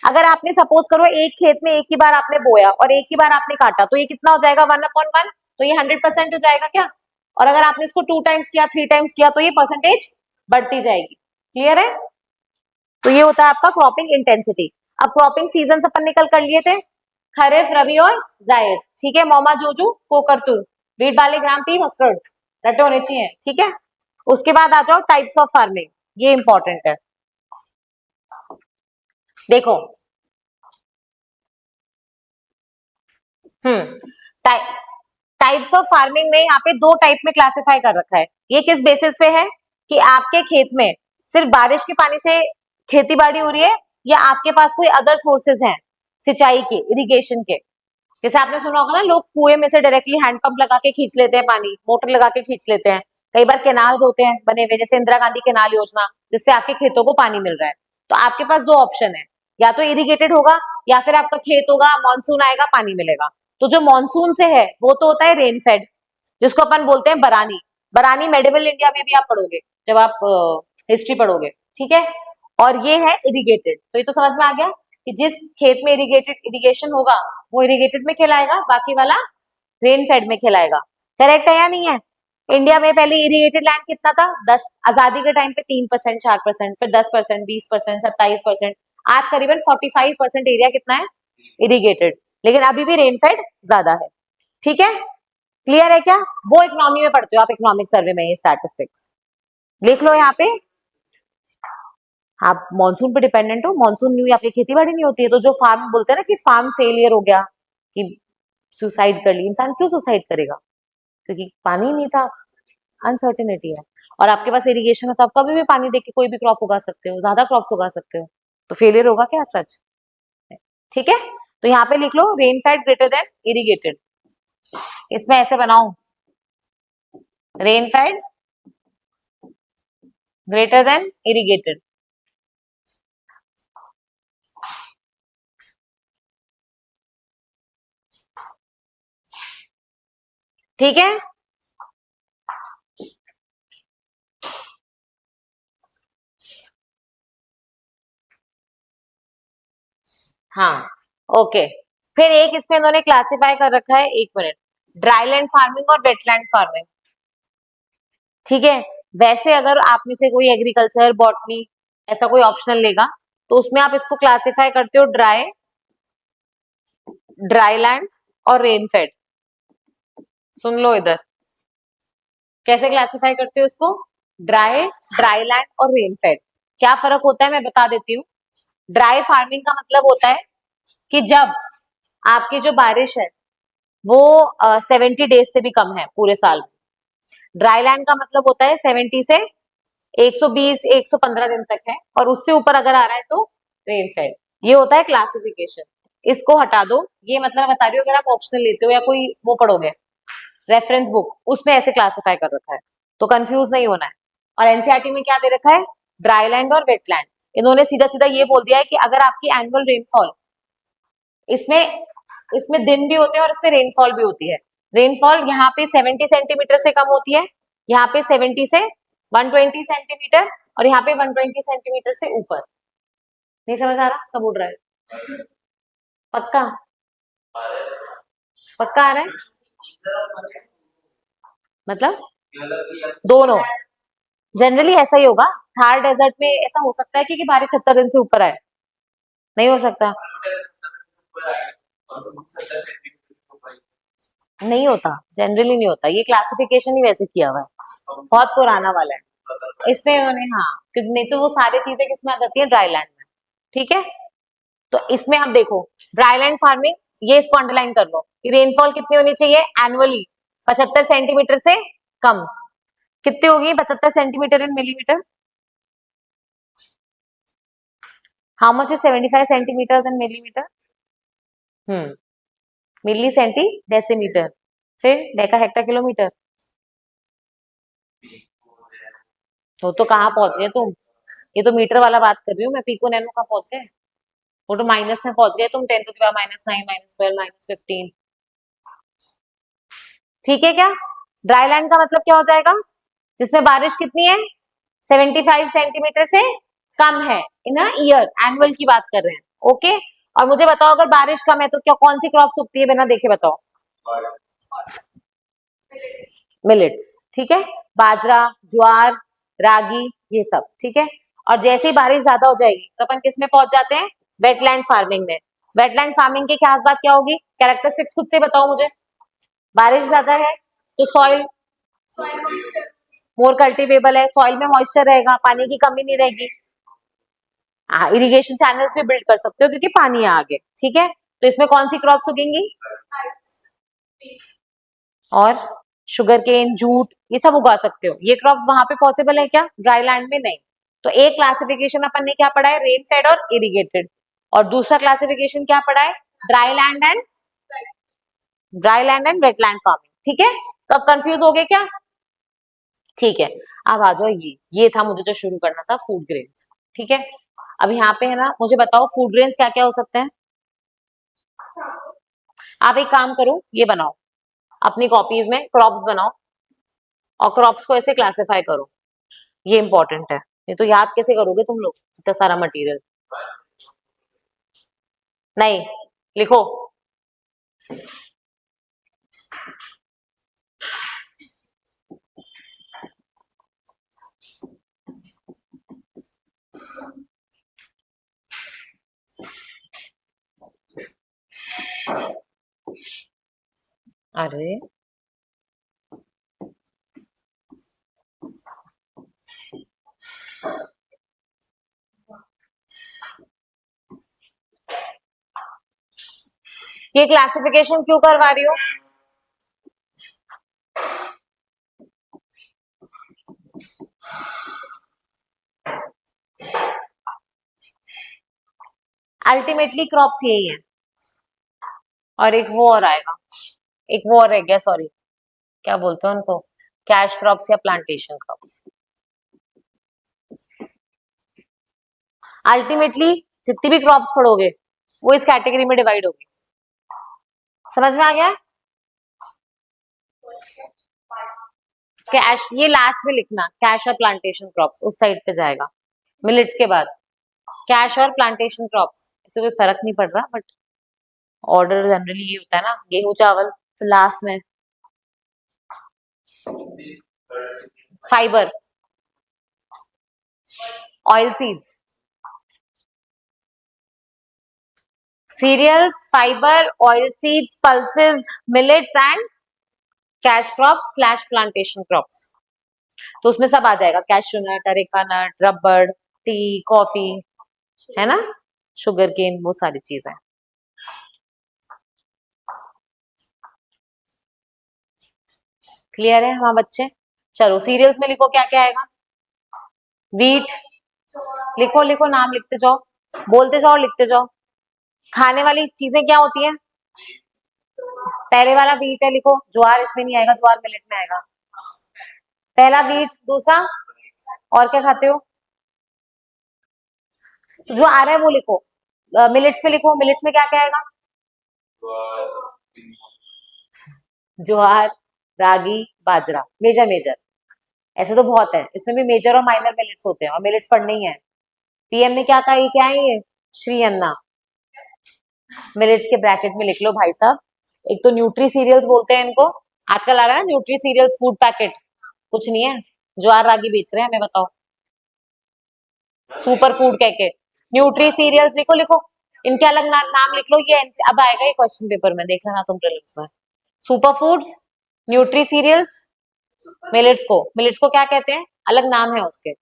अगर आपने सपोज करो एक खेत में एक ही बार आपने बोया और एक ही बार आपने काटा, तो ये कितना हो जाएगा 1/1, तो ये 100% हो जाएगा क्या? और अगर आपने इसको 2 टाइम्स किया, 3 टाइम्स किया, तो ये परसेंटेज बढ़ती जाएगी। क्लियर है? तो ये होता है आपका क्रॉपिंग इंटेंसिटी। अब क्रॉपिंग सीजन अपन निकल कर लिए थे, खरीफ, रबी और जायद। ठीक है, मोमा, जोजू, कोकरतू, वीट, बार्ली, ग्राम, पी, मस्टर्ड, रटे होने चाहिए। ठीक है, उसके बाद आ जाओ टाइप्स ऑफ फार्मिंग, ये इंपॉर्टेंट है। देखो, टाइप्स ऑफ फार्मिंग में यहाँ पे 2 टाइप में क्लासिफाई कर रखा है। ये किस बेसिस पे है कि आपके खेत में सिर्फ बारिश के पानी से खेती बाड़ी हो रही है या आपके पास कोई अदर सोर्सेज हैं सिंचाई के, इरिगेशन के। जैसे आपने सुना होगा ना, लोग कुएं में से डायरेक्टली हैंडपंप लगा के खींच लेते हैं पानी, मोटर लगा के खींच लेते हैं। कई बार कैनाल्स होते हैं बने हुए, जैसे इंदिरा गांधी कैनाल योजना, जिससे आपके खेतों को पानी मिल रहा है। तो आपके पास 2 ऑप्शन है, या तो इरिगेटेड होगा या फिर आपका खेत होगा, मानसून आएगा, पानी मिलेगा। तो जो मानसून से है वो तो होता है रेन फेड, जिसको अपन बोलते हैं बरानी। बरानी मेडिवल इंडिया में भी आप पढ़ोगे जब आप हिस्ट्री पढ़ोगे। ठीक है, और ये है इरिगेटेड। तो ये तो समझ में आ गया कि जिस खेत में इरिगेशन होगा वो इरिगेटेड में खिलाएगा, बाकी वाला रेन फेड में खिलाएगा। करेक्ट है या नहीं है? इंडिया में पहले इरिगेटेड लैंड कितना था? 10, आजादी के टाइम पे 3%, 4%, फिर 10%, 20%, 27%, आज करीबन 45% एरिया कितना है? इरिगेटेड। लेकिन अभी भी रेन फेड ज्यादा है। ठीक है, क्लियर है क्या? वो इकोनॉमी में पढ़ते हो आप, इकोनॉमिक सर्वे में, ये स्टैटिस्टिक्स लिख लो यहाँ पे। आप मॉनसून पे डिपेंडेंट हो, मॉनसून नहीं हुई आपकी खेती बाड़ी नहीं होती है। तो जो फार्म बोलते हैं ना कि फार्म फेलियर हो गया, कि सुसाइड कर ली, इंसान क्यों सुसाइड करेगा? क्योंकि पानी नहीं था, अनसर्टेनिटी है। और आपके पास इरिगेशन है तो आप कभी भी पानी देके कोई भी क्रॉप उगा सकते हो, ज्यादा क्रॉप्स उगा सकते हो। तो फेलियर होगा क्या सच? ठीक है, तो यहाँ पे लिख लो rain fed greater than irrigated. इसमें ऐसे बनाओ, rain fed greater than irrigated. ठीक है, हाँ, ओके। फिर एक इसमें इन्होंने क्लासिफाई कर रखा है, 1 मिनट, ड्राईलैंड फार्मिंग और वेटलैंड फार्मिंग। ठीक है, वैसे अगर आप में से कोई एग्रीकल्चर, बॉटनी ऐसा कोई ऑप्शनल लेगा तो उसमें आप इसको क्लासिफाई करते हो ड्राई लैंड और रेन फेड। सुन लो इधर, कैसे क्लासिफाई करते हो इसको? ड्राई लैंड और रेन फेड। क्या फर्क होता है मैं बता देती हूँ। ड्राई फार्मिंग का मतलब होता है कि जब आपकी जो बारिश है वो 70 डेज से भी कम है पूरे साल में। ड्राई लैंड का मतलब होता है 70 से 120, 115 दिन तक है, और उससे ऊपर अगर आ रहा है तो रेन फेड। ये होता है क्लासिफिकेशन। इसको हटा दो, ये मतलब बता रही हूँ, अगर आप ऑप्शनल लेते हो या कोई वो पढ़ोगे रेफरेंस बुक, उसमें ऐसे क्लासिफाई कर रखा है, तो कंफ्यूज नहीं होना है। और एनसीईआरटी में क्या दे रखा है? ड्राई लैंड और वेटलैंड। इन्होंने सीधा सीधा ये बोल दिया है कि अगर आपकी एनुअल रेनफॉल, इसमें इसमें दिन भी होते हैं और इसमें रेनफॉल भी होती है। रेनफॉल यहाँ पे 70 सेंटीमीटर से कम होती है, यहाँ पे 70 से 120 सेंटीमीटर, और यहाँ पे 120 सेंटीमीटर से ऊपर। नहीं समझ आ रहा? सब उड़ रहा है? पक्का? पक्का आ रहा है? मतलब दोनों, जनरली ऐसा ही होगा। थार डेजर्ट में ऐसा हो सकता है कि बारिश 70 दिन से ऊपर आए, नहीं हो सकता? नहीं होता, जनरली नहीं होता। ये क्लासिफिकेशन ही वैसे किया हुआ है, बहुत पुराना वाला है। इसमें उन्होंने, हाँ, क्योंकि नहीं तो वो सारी चीजें किसमें आ जाती है? ड्राई लैंड में। ठीक है, तो इसमें आप देखो ड्राई लैंड फार्मिंग, ये इसको अंडरलाइन कर लो कि रेनफॉल कितनी होनी चाहिए एनुअली? 75 सेंटीमीटर से कम। कितनी होगी 75 centimetre in millimetre? How much is 75 centimetre in millimetre? Hmm, milli centi decimetre, फिर डेका हेक्टा किलोमीटर। तो कहाँ पहुंच गए तुम? ये तो मीटर वाला बात कर रही हूँ मैं, पीको नैनो कहाँ पहुंच गए? वो तो माइनस में पहुंच गए तुम, 10⁻⁻⁹, -12, -15। ठीक है क्या? ड्राई लैंड का मतलब क्या हो जाएगा? जिसमें बारिश कितनी है? 75 सेंटीमीटर से कम है इन अ ईयर, एनुअल की बात कर रहे हैं। ओके, और मुझे बताओ अगर बारिश कम है तो क्या कौन सी क्रॉप उगती है बिना देखे, बताओ। मिलेट्स, ठीक है, बाजरा, ज्वार, रागी, ये सब, ठीक है। और जैसे ही बारिश ज्यादा हो जाएगी तो अपन किस में पहुंच जाते हैं, वेटलैंड फार्मिंग में। वेटलैंड फार्मिंग की खास बात क्या होगी, कैरेक्टरिस्टिक्स खुद से बताओ मुझे। बारिश ज्यादा है तो सॉइल मोर कल्टीवेबल है, सॉइल में मॉइस्चर रहेगा, पानी की कमी नहीं रहेगी। हाँ, इरिगेशन चैनल्स भी बिल्ड कर सकते हो क्योंकि पानी है आगे, ठीक है। तो इसमें कौन सी क्रॉप्स उगेंगी, और शुगर केन, जूट, ये सब उगा सकते हो। ये क्रॉप्स वहां पे पॉसिबल है क्या, ड्राई लैंड में नहीं। तो एक क्लासिफिकेशन अपन ने क्या पढ़ा है, रेन फेड और इरिगेटेड, और दूसरा क्लासिफिकेशन क्या पढ़ा है, dry land and wetland farming, ठीक है। तो अब कंफ्यूज हो गए क्या, ठीक है। अब आ जाओ, ये था मुझे जो शुरू करना था, फूड ग्रेन्स, ठीक है। अब यहाँ पे है ना, मुझे बताओ फूड ग्रेन्स क्या क्या हो सकते हैं। आप एक काम करो, ये बनाओ अपनी कॉपीज में क्रॉप्स बनाओ, और क्रॉप्स को ऐसे क्लासिफाई करो, ये इंपॉर्टेंट है। नहीं तो याद कैसे करोगे तुम लोग इतना सारा मटेरियल, नहीं लिखो। अरे ये क्लासिफिकेशन क्यों करवा रही हो, अल्टीमेटली क्रॉप्स यही है। और एक वो और आएगा, एक वो और रह गया, सॉरी, क्या बोलते हैं उनको, कैश क्रॉप्स या प्लांटेशन क्रॉप्स। अल्टीमेटली जितनी भी क्रॉप्स पढ़ोगे वो इस कैटेगरी में डिवाइड होगी, समझ में आ गया। कैश ये लास्ट में लिखना, कैश और प्लांटेशन क्रॉप्स उस साइड पे जाएगा, मिलेट्स के बाद कैश और प्लांटेशन क्रॉप्स, इससे कोई फर्क नहीं पड़ रहा, बट ऑर्डर जनरली ये होता है ना, गेहूं चावल फिर लास्ट में fibre, oil seeds, cereals, fibre, oil seeds, pulses, millets and cash crops slash plantation crops. तो उसमें सब आ जाएगा, कैश्यू नट, अरेका नट, रबड़, टी, कॉफी, है ना, शुगर केन, वो सारी चीजें। क्लियर है हाँ बच्चे। चलो सीरियल्स में लिखो क्या क्या आएगा, वीट, लिखो लिखो, नाम लिखते जाओ, बोलते जाओ, लिखते जाओ। खाने वाली चीजें क्या होती हैं, पहले वाला वीट है, लिखो। ज्वार इसमें नहीं आएगा, ज्वार मिलेट में आएगा। पहला वीट, दूसरा और क्या खाते हो, तो जो आ रहा है वो लिखो। मिलेट्स में लिखो, मिलेट्स में क्या क्या आएगा, ज्वार, रागी, बाजरा, मेजर मेजर। ऐसे तो बहुत है, इसमें भी मेजर और माइनर मिलेट्स होते हैं, और मिलेट्स पढ़ने ही है। पीएम ने क्या कहा, ये क्या है, ये श्री अन्ना, मिलेट्स के ब्रैकेट में लिख लो भाई साहब। एक तो न्यूट्री सीरियल्स बोलते हैं इनको, आजकल आ रहा है ना न्यूट्री सीरियल्स फूड पैकेट, कुछ नहीं है, ज्वार रागी बेच रहे हैं, हमें बताओ, सुपर फूड कह के। न्यूट्री सीरियल्स लिखो लिखो, इनके अलग नाम लिख लो, ये अब आएगा ये क्वेश्चन पेपर में, देख लेना तुम प्रीलिम्स में। Super foods, nutri cereals, millets को क्या कहते हैं, अलग नाम है उसके,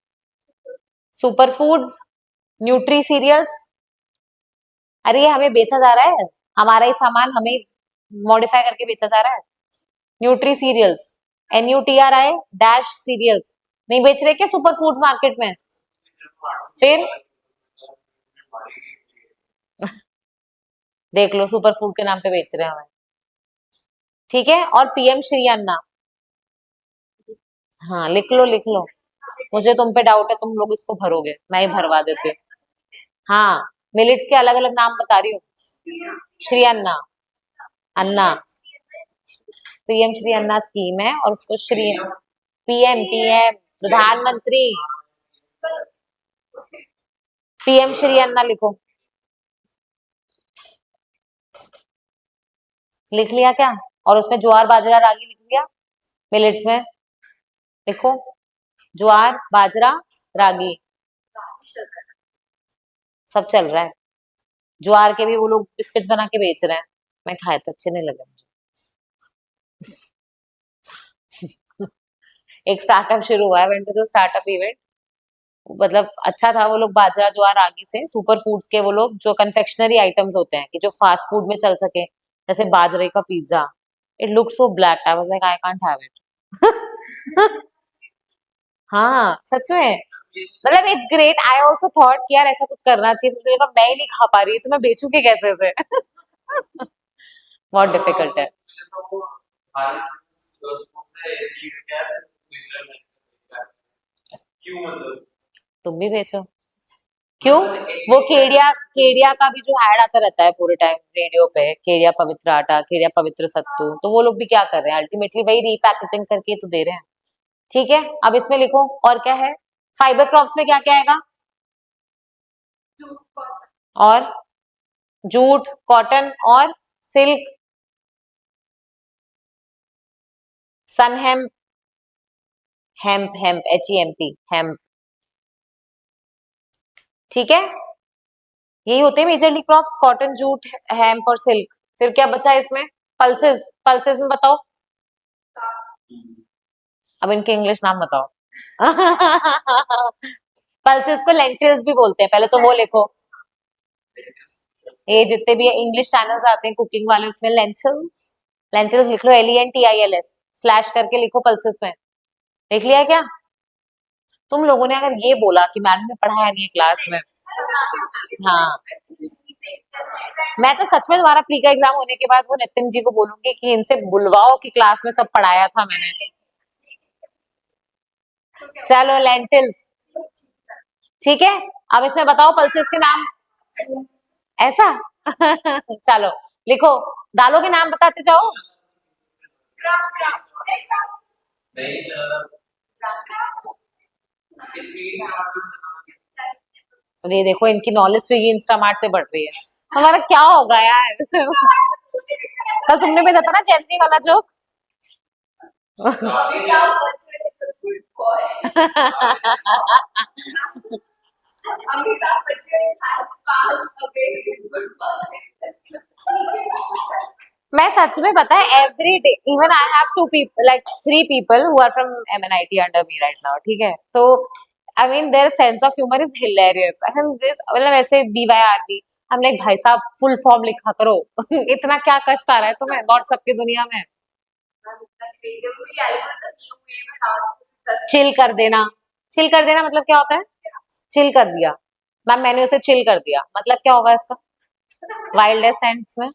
सुपर फूड्स, न्यूट्री सीरियल्स। अरे ये हमें बेचा जा रहा है, हमारा ही सामान हमें मॉडिफाई करके बेचा जा रहा है। Nutri cereals, NUTRI dash cereals, नहीं बेच रहे क्या सुपर फूड मार्केट में, फिर देख लो सुपर फूड के नाम पे बेच रहे हैं हमें, ठीक है। और PM श्री अन्ना, हाँ लिख लो लिख लो, मुझे तुम पे डाउट है, तुम लोग इसको भरोगे, मैं ही भरवा देती हूँ। हाँ, मिलेट्स के अलग अलग नाम बता रही हूँ, श्री अन्ना, अन्ना, PM श्री अन्ना स्कीम है, और उसको श्री PM PM प्रधानमंत्री पीएम श्री अन्ना लिखो। लिख लिया क्या? और उसमें ज्वार बाजरा रागी लिख लिया। मिलेट्स में लिखो ज्वार बाजरा रागी, सब चल रहा है। ज्वार के भी वो लोग बिस्किट्स बना के बेच रहे हैं, मैं खाए तो अच्छे नहीं लगे मुझे। एक स्टार्टअप शुरू हुआ है, वेंट टू स्टार्टअप इवेंट। मतलब अच्छा था, वो लोग बाजरा ज्वार रागी से सुपर फूड्स के वो लोग जो कन्फेक्शनरी आइटम्स होते हैं कि जो फास्ट फूड में चल सके, जैसे बाजरे का pizza. It look so black, I was like I can't have it. हाँ सच में, मतलब it's great. I also thought कि यार ऐसा कुछ करना चाहिए, मुझे लगा मैं ही नहीं खा पा रही तो मैं बेचूंगी कैसे से। बहुत डिफिकल्ट है। तुम भी बेचो। क्यों? वो केडिया केडिया का भी जो ऐड आता रहता है पूरे टाइम रेडियो पे, केडिया पवित्र आटा, केडिया पवित्र सत्तू, तो वो लोग भी क्या कर रहे हैं, अल्टीमेटली वही रीपैकेजिंग करके तो दे रहे हैं। ठीक है, अब इसमें लिखो और क्या है। फाइबर क्रॉप्स में क्या क्या आएगा? और जूट, कॉटन और silk, sunn hemp, hemp hemp HEMP, hemp. ठीक है, यही होते हैं majorly crops, cotton jute hemp और सिल्क। फिर क्या बचा इसमें? पल्सेस, पल्सेस में बताओ, अब इनके इंग्लिश नाम बताओ। पल्सेस को लेंटिल्स भी बोलते हैं, पहले तो वो लिखो। ये जितने भी इंग्लिश चैनल्स आते हैं कुकिंग वाले, उसमें लेंटिल्स, लेंटिल्स लिख लो, LENTILS, स्लैश करके लिखो पल्सेस में। लिख लिया क्या? तुम लोगों ने अगर ये बोला कि मैम ने पढ़ाया नहीं है क्लास में। हाँ, मैं तो सच में तुम्हारा प्री का एग्जाम होने के बाद वो नितिन जी को बोलूंगी कि इनसे बुलवाओ कि क्लास में सब पढ़ाया था मैंने। चलो लेंटिल्स, ठीक है। अब इसमें बताओ पल्सेस के नाम। ऐसा? चलो लिखो, दालों के नाम बताते जाओ। ये देखो इनकी नॉलेज स्विगी इंस्टामार्ट से बढ़ रही है, हमारा क्या होगा यार। कल तुमने भेजा था ना जेंजी वाला जोक। मैं सच में पता है every day even I have two people like 3 people who are from MNIT under me right now, ठीक है। तो I mean their sense of humour is hilarious and this, मतलब ऐसे BYRB, हम लाइक भाई साहब फुल फॉर्म लिखा करो। इतना क्या कष्ट आ रहा है तुम्हें व्हाट्सएप की दुनिया में। चिल कर देना, चिल कर देना मतलब क्या होता है? चिल कर दिया, मैम मैंने उसे चिल कर दिया, मतलब क्या होगा इसका वाइल्डेस्ट सेंस में?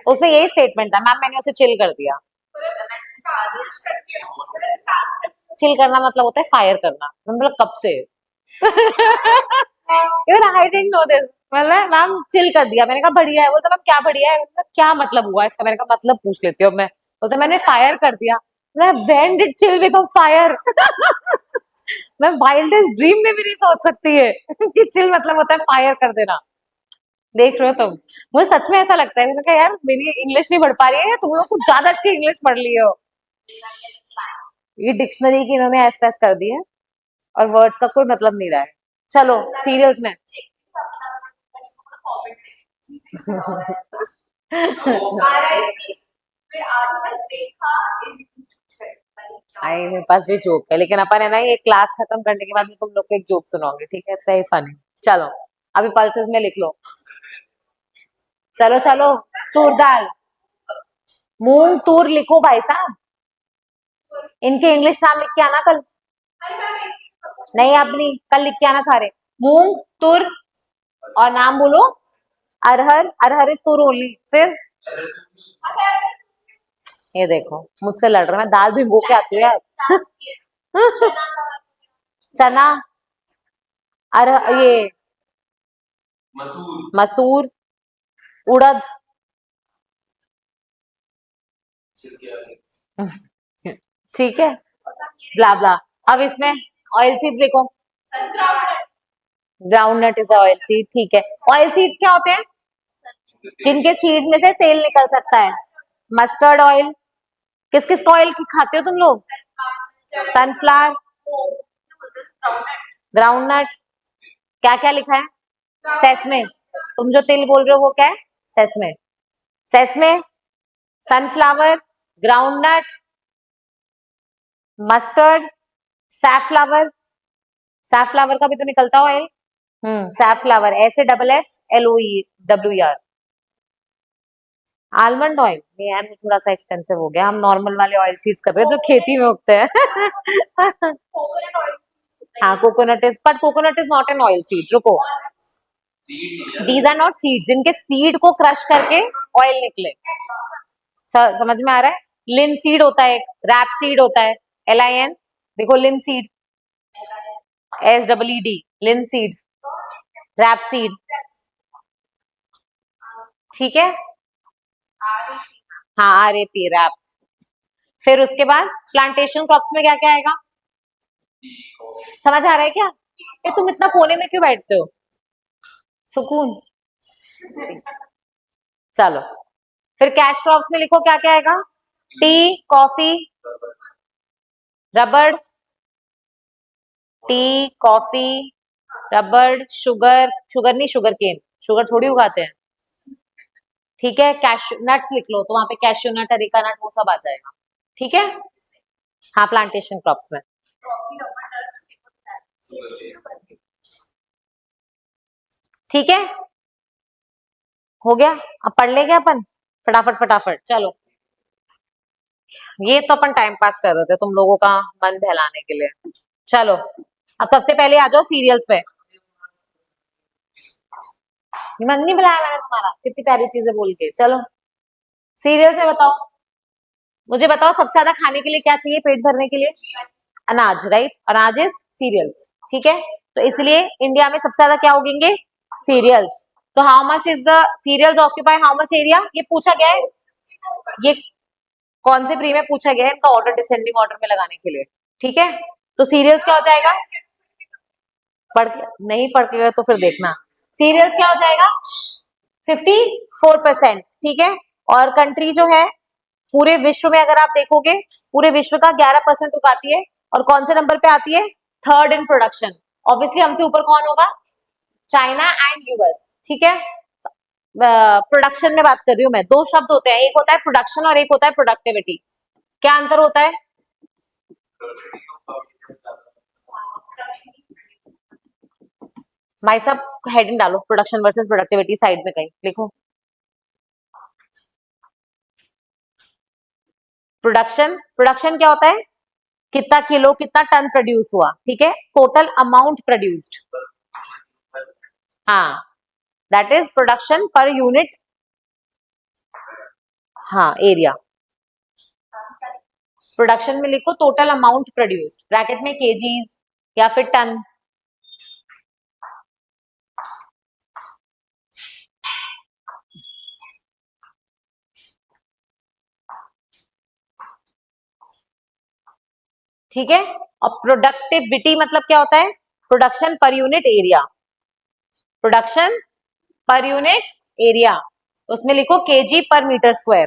उसने यही स्टेटमेंट था, मैम मैंने उसे चिल कर दिया। चिल करना मतलब होता है फायर करना, मतलब कब से। Even I didn't know this, मतलब मैम चिल कर दिया, मैंने कहा बढ़िया है, बोलता मैम क्या बढ़िया है, मतलब क्या मतलब हुआ इसका, मैंने कहा मतलब पूछ लेती हूँ मैं, बोलता मैंने फायर कर दिया। मैं when did chill become fire? मैं वाइल्डेस्ट ड्रीम में भी नहीं सोच सकती है कि चिल मतलब होता है फायर कर देना। देख रहे हो तुम, मुझे सच में ऐसा लगता है, मैंने कहा यार मेरी इंग्लिश नहीं बढ़ पा रही है, तुम लोग कुछ ज्यादा अच्छी इंग्लिश पढ़ ली हो। ये डिक्शनरी की इन्होंने ऐस तैस कर दी है और वर्ड्स का कोई मतलब नहीं रहा है। चलो सीरियल्स में। आई मेरे पास भी जोक है, लेकिन अपन है ना ये क्लास खत्म करने के बाद में तुम लोग को एक जोक सुनाऊंगी, ठीक है, सही फनी। चलो अभी पल्सेस में लिख लो। चलो चलो, तूर दाल, मूंग तूर लिखो भाई साहब, इनके इंग्लिश नाम लिख के आना कल। नहीं अब नहीं, कल लिख के आना सारे, मूंग तुर, और नाम बोलो। अरहर, अरहर इज तुर ओनली। फिर ये देखो मुझसे लड़ रहा है, मैं दाल भिगो के आती हूँ यार। चना, अरहर, ये मसूर, उड़द। ठीक है, ब्ला ब्ला। अब इसमें ऑयल सीड्स लिखो। ग्राउंडनट इज ऑयल सीड, ठीक है। ऑयल सीड्स क्या होते हैं? जिनके सीड में से तेल निकल सकता है। Mustard oil. किस किस का ऑयल खाते हो तुम लोग? सनफ्लावर, ग्राउंडनट, क्या क्या लिखा है? सेसमे। तुम जो तेल बोल रहे हो वो क्या है? Sesame. Sesame, sunflower, groundnut, mustard, safflower. Safflower का भी तो निकलता oil. Safflower, SAFFLOE almond oil नहीं यार, वो थोड़ा सा एक्सपेंसिव हो गया। हम नॉर्मल वाले ऑयल सीड्स कर रहे हैं जो खेती में उगते हैं। हाँ, coconut is, but coconut is not an oil seed. रुको, दीज आर नॉट सीड्स जिनके सीड को क्रश करके ऑयल निकले। समझ में आ रहा है? लिन सीड होता है, रैप सीड होता है, LIN। देखो लिन सीड, SEED, लिन सीड, रैप सीड, ठीक है। हाँ, RAP, रैप। फिर उसके बाद प्लांटेशन क्रॉप्स में क्या क्या आएगा? समझ आ रहा है क्या? ये तुम इतना कोने में क्यों बैठते हो? सुकून। चलो, फिर कैश क्रॉप्स में लिखो क्या क्या आएगा? टी, कॉफी, रबड़। टी, कॉफी, रबड़, शुगर, शुगर नहीं, शुगर केन, शुगर थोड़ी उगाते हैं, ठीक है। कैश्यू नट्स लिख लो, तो वहां पे कैश्यू नट, अरेका नट, वो सब आ जाएगा, ठीक है। हाँ, प्लांटेशन क्रॉप्स में। ठीक है, हो गया। अब पढ़ लेंगे अपन फटाफट फटाफट, चलो। ये तो अपन टाइम पास कर रहे थे तुम लोगों का मन बहलाने के लिए। चलो, अब सबसे पहले आ जाओ सीरियल्स पे। मन नहीं बुलाया मैंने तुम्हारा, कितनी प्यारी चीजें बोल के। चलो, सीरियल से बताओ, मुझे बताओ सबसे ज्यादा खाने के लिए क्या चाहिए पेट भरने के लिए? अनाज, राइट? अनाज इज सीरियल्स, ठीक है। तो इसलिए इंडिया में सबसे ज्यादा क्या उगेंगे? सीरियल्स। तो how much is the cereals occupy how much area, ये पूछा गया है। ये कौन से प्री में पूछा गया है इनका ऑर्डर डिसेंडिंग ऑर्डर में लगाने के लिए, ठीक है। तो सीरियल्स क्या हो जाएगा? पढ़ के नहीं, पढ़ के गए तो फिर देखना। सीरियल्स क्या हो जाएगा? 54%, ठीक है। और कंट्री जो है पूरे विश्व में अगर आप देखोगे, पूरे विश्व का 11% उगाती है। और कौन से नंबर पे आती है? Third in production. ऑब्वियसली हमसे ऊपर कौन होगा? चाइना एंड US, ठीक है। प्रोडक्शन में बात कर रही हूँ मैं। दो शब्द होते हैं, एक होता है प्रोडक्शन और एक होता है प्रोडक्टिविटी। क्या अंतर होता है? भाई साहब हेडिंग डालो, प्रोडक्शन वर्सेस प्रोडक्टिविटी, साइड में कहीं लिखो। प्रोडक्शन, प्रोडक्शन क्या होता है? कितना किलो, कितना टन प्रोड्यूस हुआ, ठीक है। टोटल अमाउंट प्रोड्यूस्ड, हाँ, that is production per unit. हाँ, एरिया। प्रोडक्शन में लिखो टोटल अमाउंट प्रोड्यूस्ड, ब्रैकेट में केजीज या फिर टन। ठीक है। और प्रोडक्टिविटी मतलब क्या होता है? Production per unit area, production per unit area. उसमें लिखो केजी पर मीटर स्क्वायर।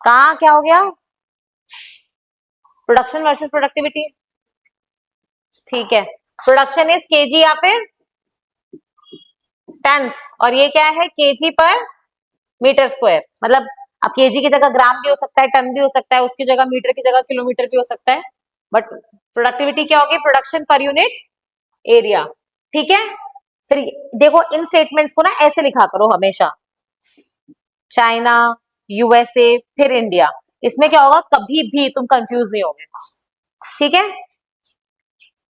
कहा क्या हो गया? प्रोडक्शन वर्सेस प्रोडक्टिविटी, ठीक है। प्रोडक्शन इज केजी या फिर टन्स, और ये क्या है? केजी पर मीटर स्क्वायर। मतलब अब केजी की जगह ग्राम भी हो सकता है, टन भी हो सकता है, उसकी जगह मीटर की जगह किलोमीटर भी हो सकता है। बट प्रोडक्टिविटी क्या होगी? प्रोडक्शन पर यूनिट एरिया, ठीक है। फिर देखो इन स्टेटमेंट्स को ना ऐसे लिखा करो हमेशा, चाइना, USA, फिर इंडिया। इसमें क्या होगा? कभी भी तुम कंफ्यूज नहीं होगे, ठीक है।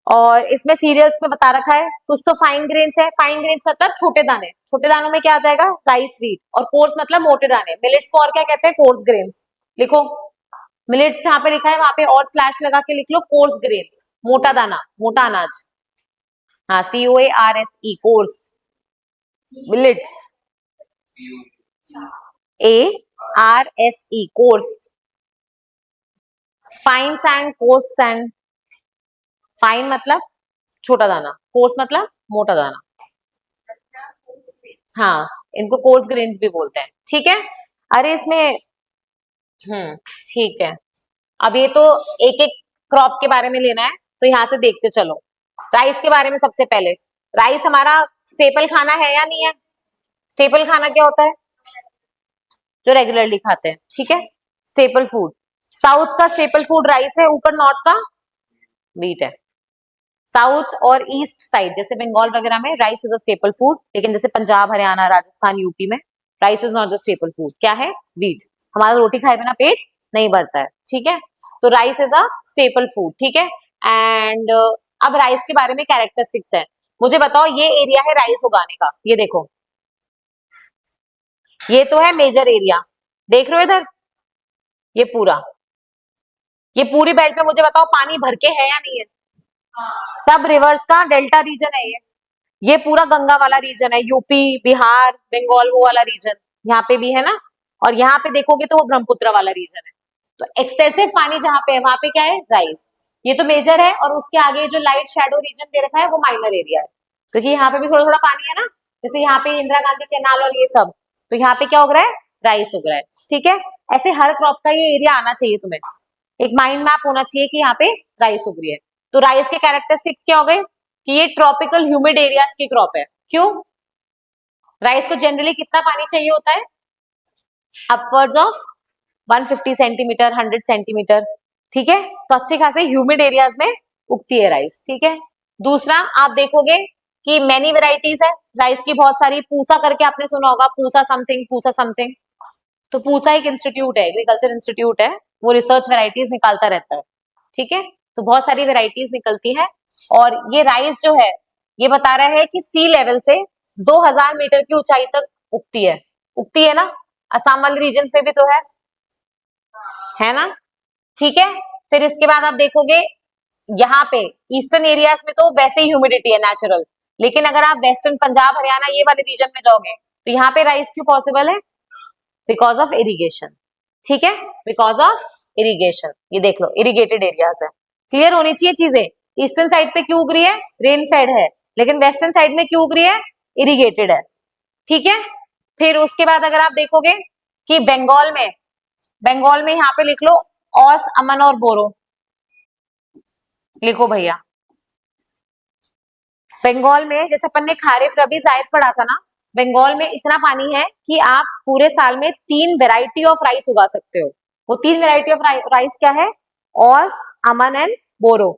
और इसमें सीरियल्स में बता रखा है कुछ तो फाइन ग्रेन्स है। फाइन ग्रेन्स मतलब छोटे दाने, छोटे दानों में क्या आ जाएगा? Rice, wheat. और कोर्स मतलब मोटे दाने। मिलेट्स को और क्या कहते हैं? Course grains. लिखो, मिलेट्स जहां पे लिखा है वहां पे और स्लैश लगा के लिख लो कोर्स ग्रेन्स, मोटा दाना, मोटा अनाज। हाँ, COARSE, course. Millets, ARSE, course. Fine sand, coarse sand. Fine मतलब छोटा दाना, कोर्स मतलब मोटा दाना। हाँ, इनको कोर्स ग्रेन्स भी बोलते हैं, ठीक है। अरे इसमें ठीक है। अब ये तो एक एक क्रॉप के बारे में लेना है, तो यहाँ से देखते चलो। राइस के बारे में सबसे पहले, राइस हमारा स्टेपल खाना है या नहीं है? स्टेपल खाना क्या होता है? जो रेगुलरली खाते हैं, ठीक है, स्टेपल फूड। साउथ का स्टेपल फूड राइस है, ऊपर नॉर्थ का व्हीट है। साउथ और ईस्ट साइड जैसे बंगाल वगैरह में rice is a staple food, लेकिन जैसे पंजाब, हरियाणा, राजस्थान, यूपी में rice is not the staple food. क्या है? व्हीट। हमारा रोटी खाए बिना पेट नहीं भरता है, ठीक है। तो rice is a staple food, ठीक है। एंड अब राइस के बारे में कैरेक्टरिस्टिक्स है। मुझे बताओ, ये एरिया है राइस उगाने का, ये देखो, ये तो है मेजर एरिया, देख रहे हो इधर, ये पूरा, ये पूरी बेल्ट में मुझे बताओ पानी भर के है या नहीं है? सब रिवर्स का डेल्टा रीजन है ये पूरा गंगा वाला रीजन है, यूपी, बिहार, बंगाल, वो वाला रीजन यहाँ पे भी है ना। और यहाँ पे देखोगे तो वो ब्रह्मपुत्र वाला रीजन है। तो एक्सेसिव पानी जहाँ पे है वहां पे क्या है? राइस। ये तो मेजर है, और उसके आगे जो लाइट शेडो रीजन दे रखा है वो माइनर एरिया है, क्योंकि यहाँ पे भी थोड़ा थोड़ा पानी है ना, जैसे यहाँ पे इंदिरा गांधी कैनाल और ये सब। तो यहाँ पे क्या उग रहा है? राइस उग रहा है, ठीक है। ऐसे हर क्रॉप का ये एरिया आना चाहिए तुम्हें, एक माइंड मैप होना चाहिए कि यहाँ पे राइस उग रही है। तो राइस के कैरेक्टरिस्टिक्स क्या हो गए? कि ये ट्रॉपिकल ह्यूमिड एरियाज की क्रॉप है। क्यों? राइस को जनरली कितना पानी चाहिए होता है? अपवर्ड्स ऑफ 150 सेंटीमीटर, 100 सेंटीमीटर, ठीक है। तो अच्छे खासे ह्यूमिड एरियाज में उगती है राइस, ठीक है। दूसरा, आप देखोगे कि मैनी वेराइटीज है राइस की, बहुत सारी। पूसा करके आपने सुना होगा, पूसा समथिंग, पूसा समथिंग। तो पूसा एक इंस्टीट्यूट है, एग्रीकल्चर इंस्टीट्यूट है, वो रिसर्च वेराइटीज निकालता रहता है, ठीक है। तो बहुत सारी वेराइटीज निकलती है, और ये राइस जो है, ये बता रहा है कि सी लेवल से 2000 मीटर की ऊंचाई तक उगती है ना। असम वाले रीजन पे भी तो है ना, ठीक है। फिर इसके बाद आप देखोगे यहाँ पे ईस्टर्न एरियाज में तो वैसे ही ह्यूमिडिटी है नेचुरल, लेकिन अगर आप वेस्टर्न पंजाब, हरियाणा, ये वाले रीजन में जाओगे तो यहाँ पे राइस क्यों पॉसिबल है? बिकॉज ऑफ इरिगेशन, ठीक है, बिकॉज ऑफ इरिगेशन। ये देख लो, इरिगेटेड एरियाज है। क्लियर होनी चाहिए चीजें। ईस्टर्न साइड पे क्यों उग रही है? रेन फेड है। लेकिन वेस्टर्न साइड में क्यों उग रही है? इरिगेटेड है, ठीक है। फिर उसके बाद अगर आप देखोगे कि बंगाल में यहाँ पे लिख लो औस, अमन और बोरो, लिखो भैया। बंगाल में जैसे अपन ने खारिफ, रबी, जायद पढ़ा था ना, बंगाल में इतना पानी है कि आप पूरे साल में 3 वेराइटी ऑफ राइस उगा सकते हो। वो 3 वेराइटी ऑफ राइस क्या है? ऑस, अमन एंड बोरो।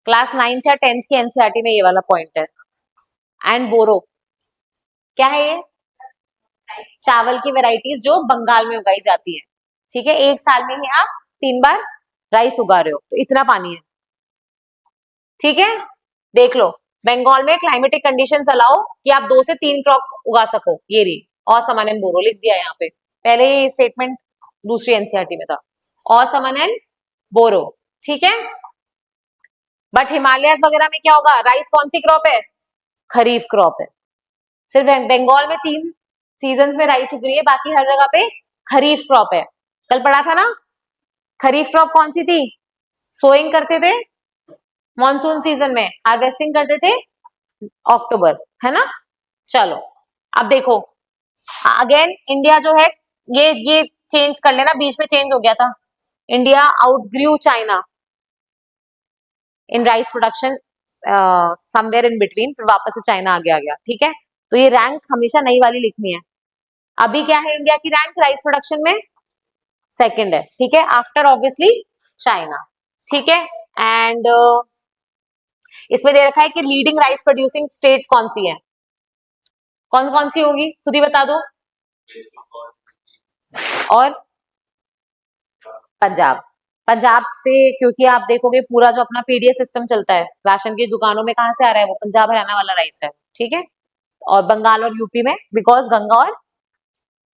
क्लास 9th या 10th की एनसीईआरटी में ये वाला पॉइंट है। एंड बोरो क्या है? ये चावल की वेराइटीज जो बंगाल में उगाई जाती है, ठीक है। एक साल में ही आप 3 बार राइस उगा रहे हो, तो इतना पानी है, ठीक है। देख लो, बंगाल में क्लाइमेटिक कंडीशंस अलाउ कि आप 2 से 3 क्रॉप्स उगा सको। ये रही, और समन एंड बोरो लिख दिया यहाँ पे, पहले ये स्टेटमेंट दूसरी एनसीईआरटी में था, और समन एंड बोरो, ठीक है। बट हिमालय वगैरह में क्या होगा? राइस कौन सी क्रॉप है? खरीफ क्रॉप है। सिर्फ बंगाल में 3 सीजन में राइस उग रही है, बाकी हर जगह पे खरीफ क्रॉप है। कल पढ़ा था ना, खरीफ क्रॉप कौन सी थी? सोइंग करते थे मॉनसून सीजन में, हार्वेस्टिंग करते थे अक्टूबर, है ना। चलो, अब देखो, अगेन इंडिया जो है, ये चेंज कर लेना, बीच में चेंज हो गया था। India outgrew China in rice production, somewhere in between, फिर वापस से चाइना आगे आ गया, ठीक है। तो ये रैंक हमेशा नई वाली लिखनी है। अभी क्या है इंडिया की रैंक राइस प्रोडक्शन में? सेकंड है, ठीक है, आफ्टर ऑब्वियसली चाइना, ठीक है। एंड इसमें दे रखा है कि लीडिंग राइस प्रोड्यूसिंग स्टेट्स कौन सी है? कौन कौन सी होगी, खुद ही बता दो। और पंजाब। पंजाब से, क्योंकि आप देखोगे पूरा जो अपना पीडीएस सिस्टम चलता है राशन की दुकानों में, कहाँ से आ रहा है? वो पंजाब हरियाणा वाला राइस है, ठीक है। और बंगाल और यूपी में, बिकॉज गंगा और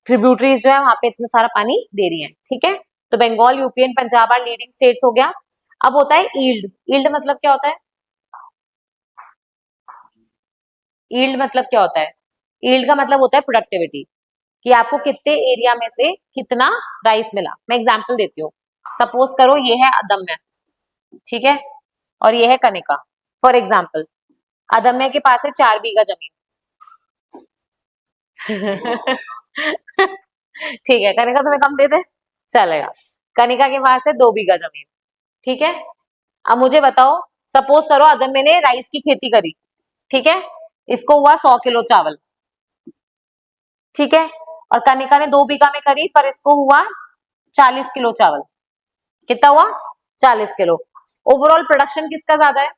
ट्रिब्यूटरीज जो है वहां पे इतना सारा पानी दे रही है, ठीक है। तो Bengal, UP and Punjab are leading states हो गया। अब होता है ईल्ड। ईल्ड मतलब क्या होता है? ईल्ड मतलब क्या होता है? ईल्ड का मतलब होता है प्रोडक्टिविटी, कि आपको कितने एरिया में से कितना राइस मिला। मैं एग्जांपल देती हूँ। सपोज करो ये है अदम्य, ठीक है, और ये है कनिका। फॉर एग्जाम्पल अदम्य के पास है 4 बीघा जमीन। ठीक है, कनिका तुम्हें कम दे दे चलेगा। कनिका के पास है 2 बीघा जमीन। ठीक है, अब मुझे बताओ, सपोज करो अदम्य ने राइस की खेती करी, ठीक है, इसको हुआ 100 किलो चावल, ठीक है, और कनिका ने 2 बीघा में करी पर इसको हुआ 40 किलो चावल। कितना हुआ? 40 किलो। ओवरऑल प्रोडक्शन किसका ज्यादा है?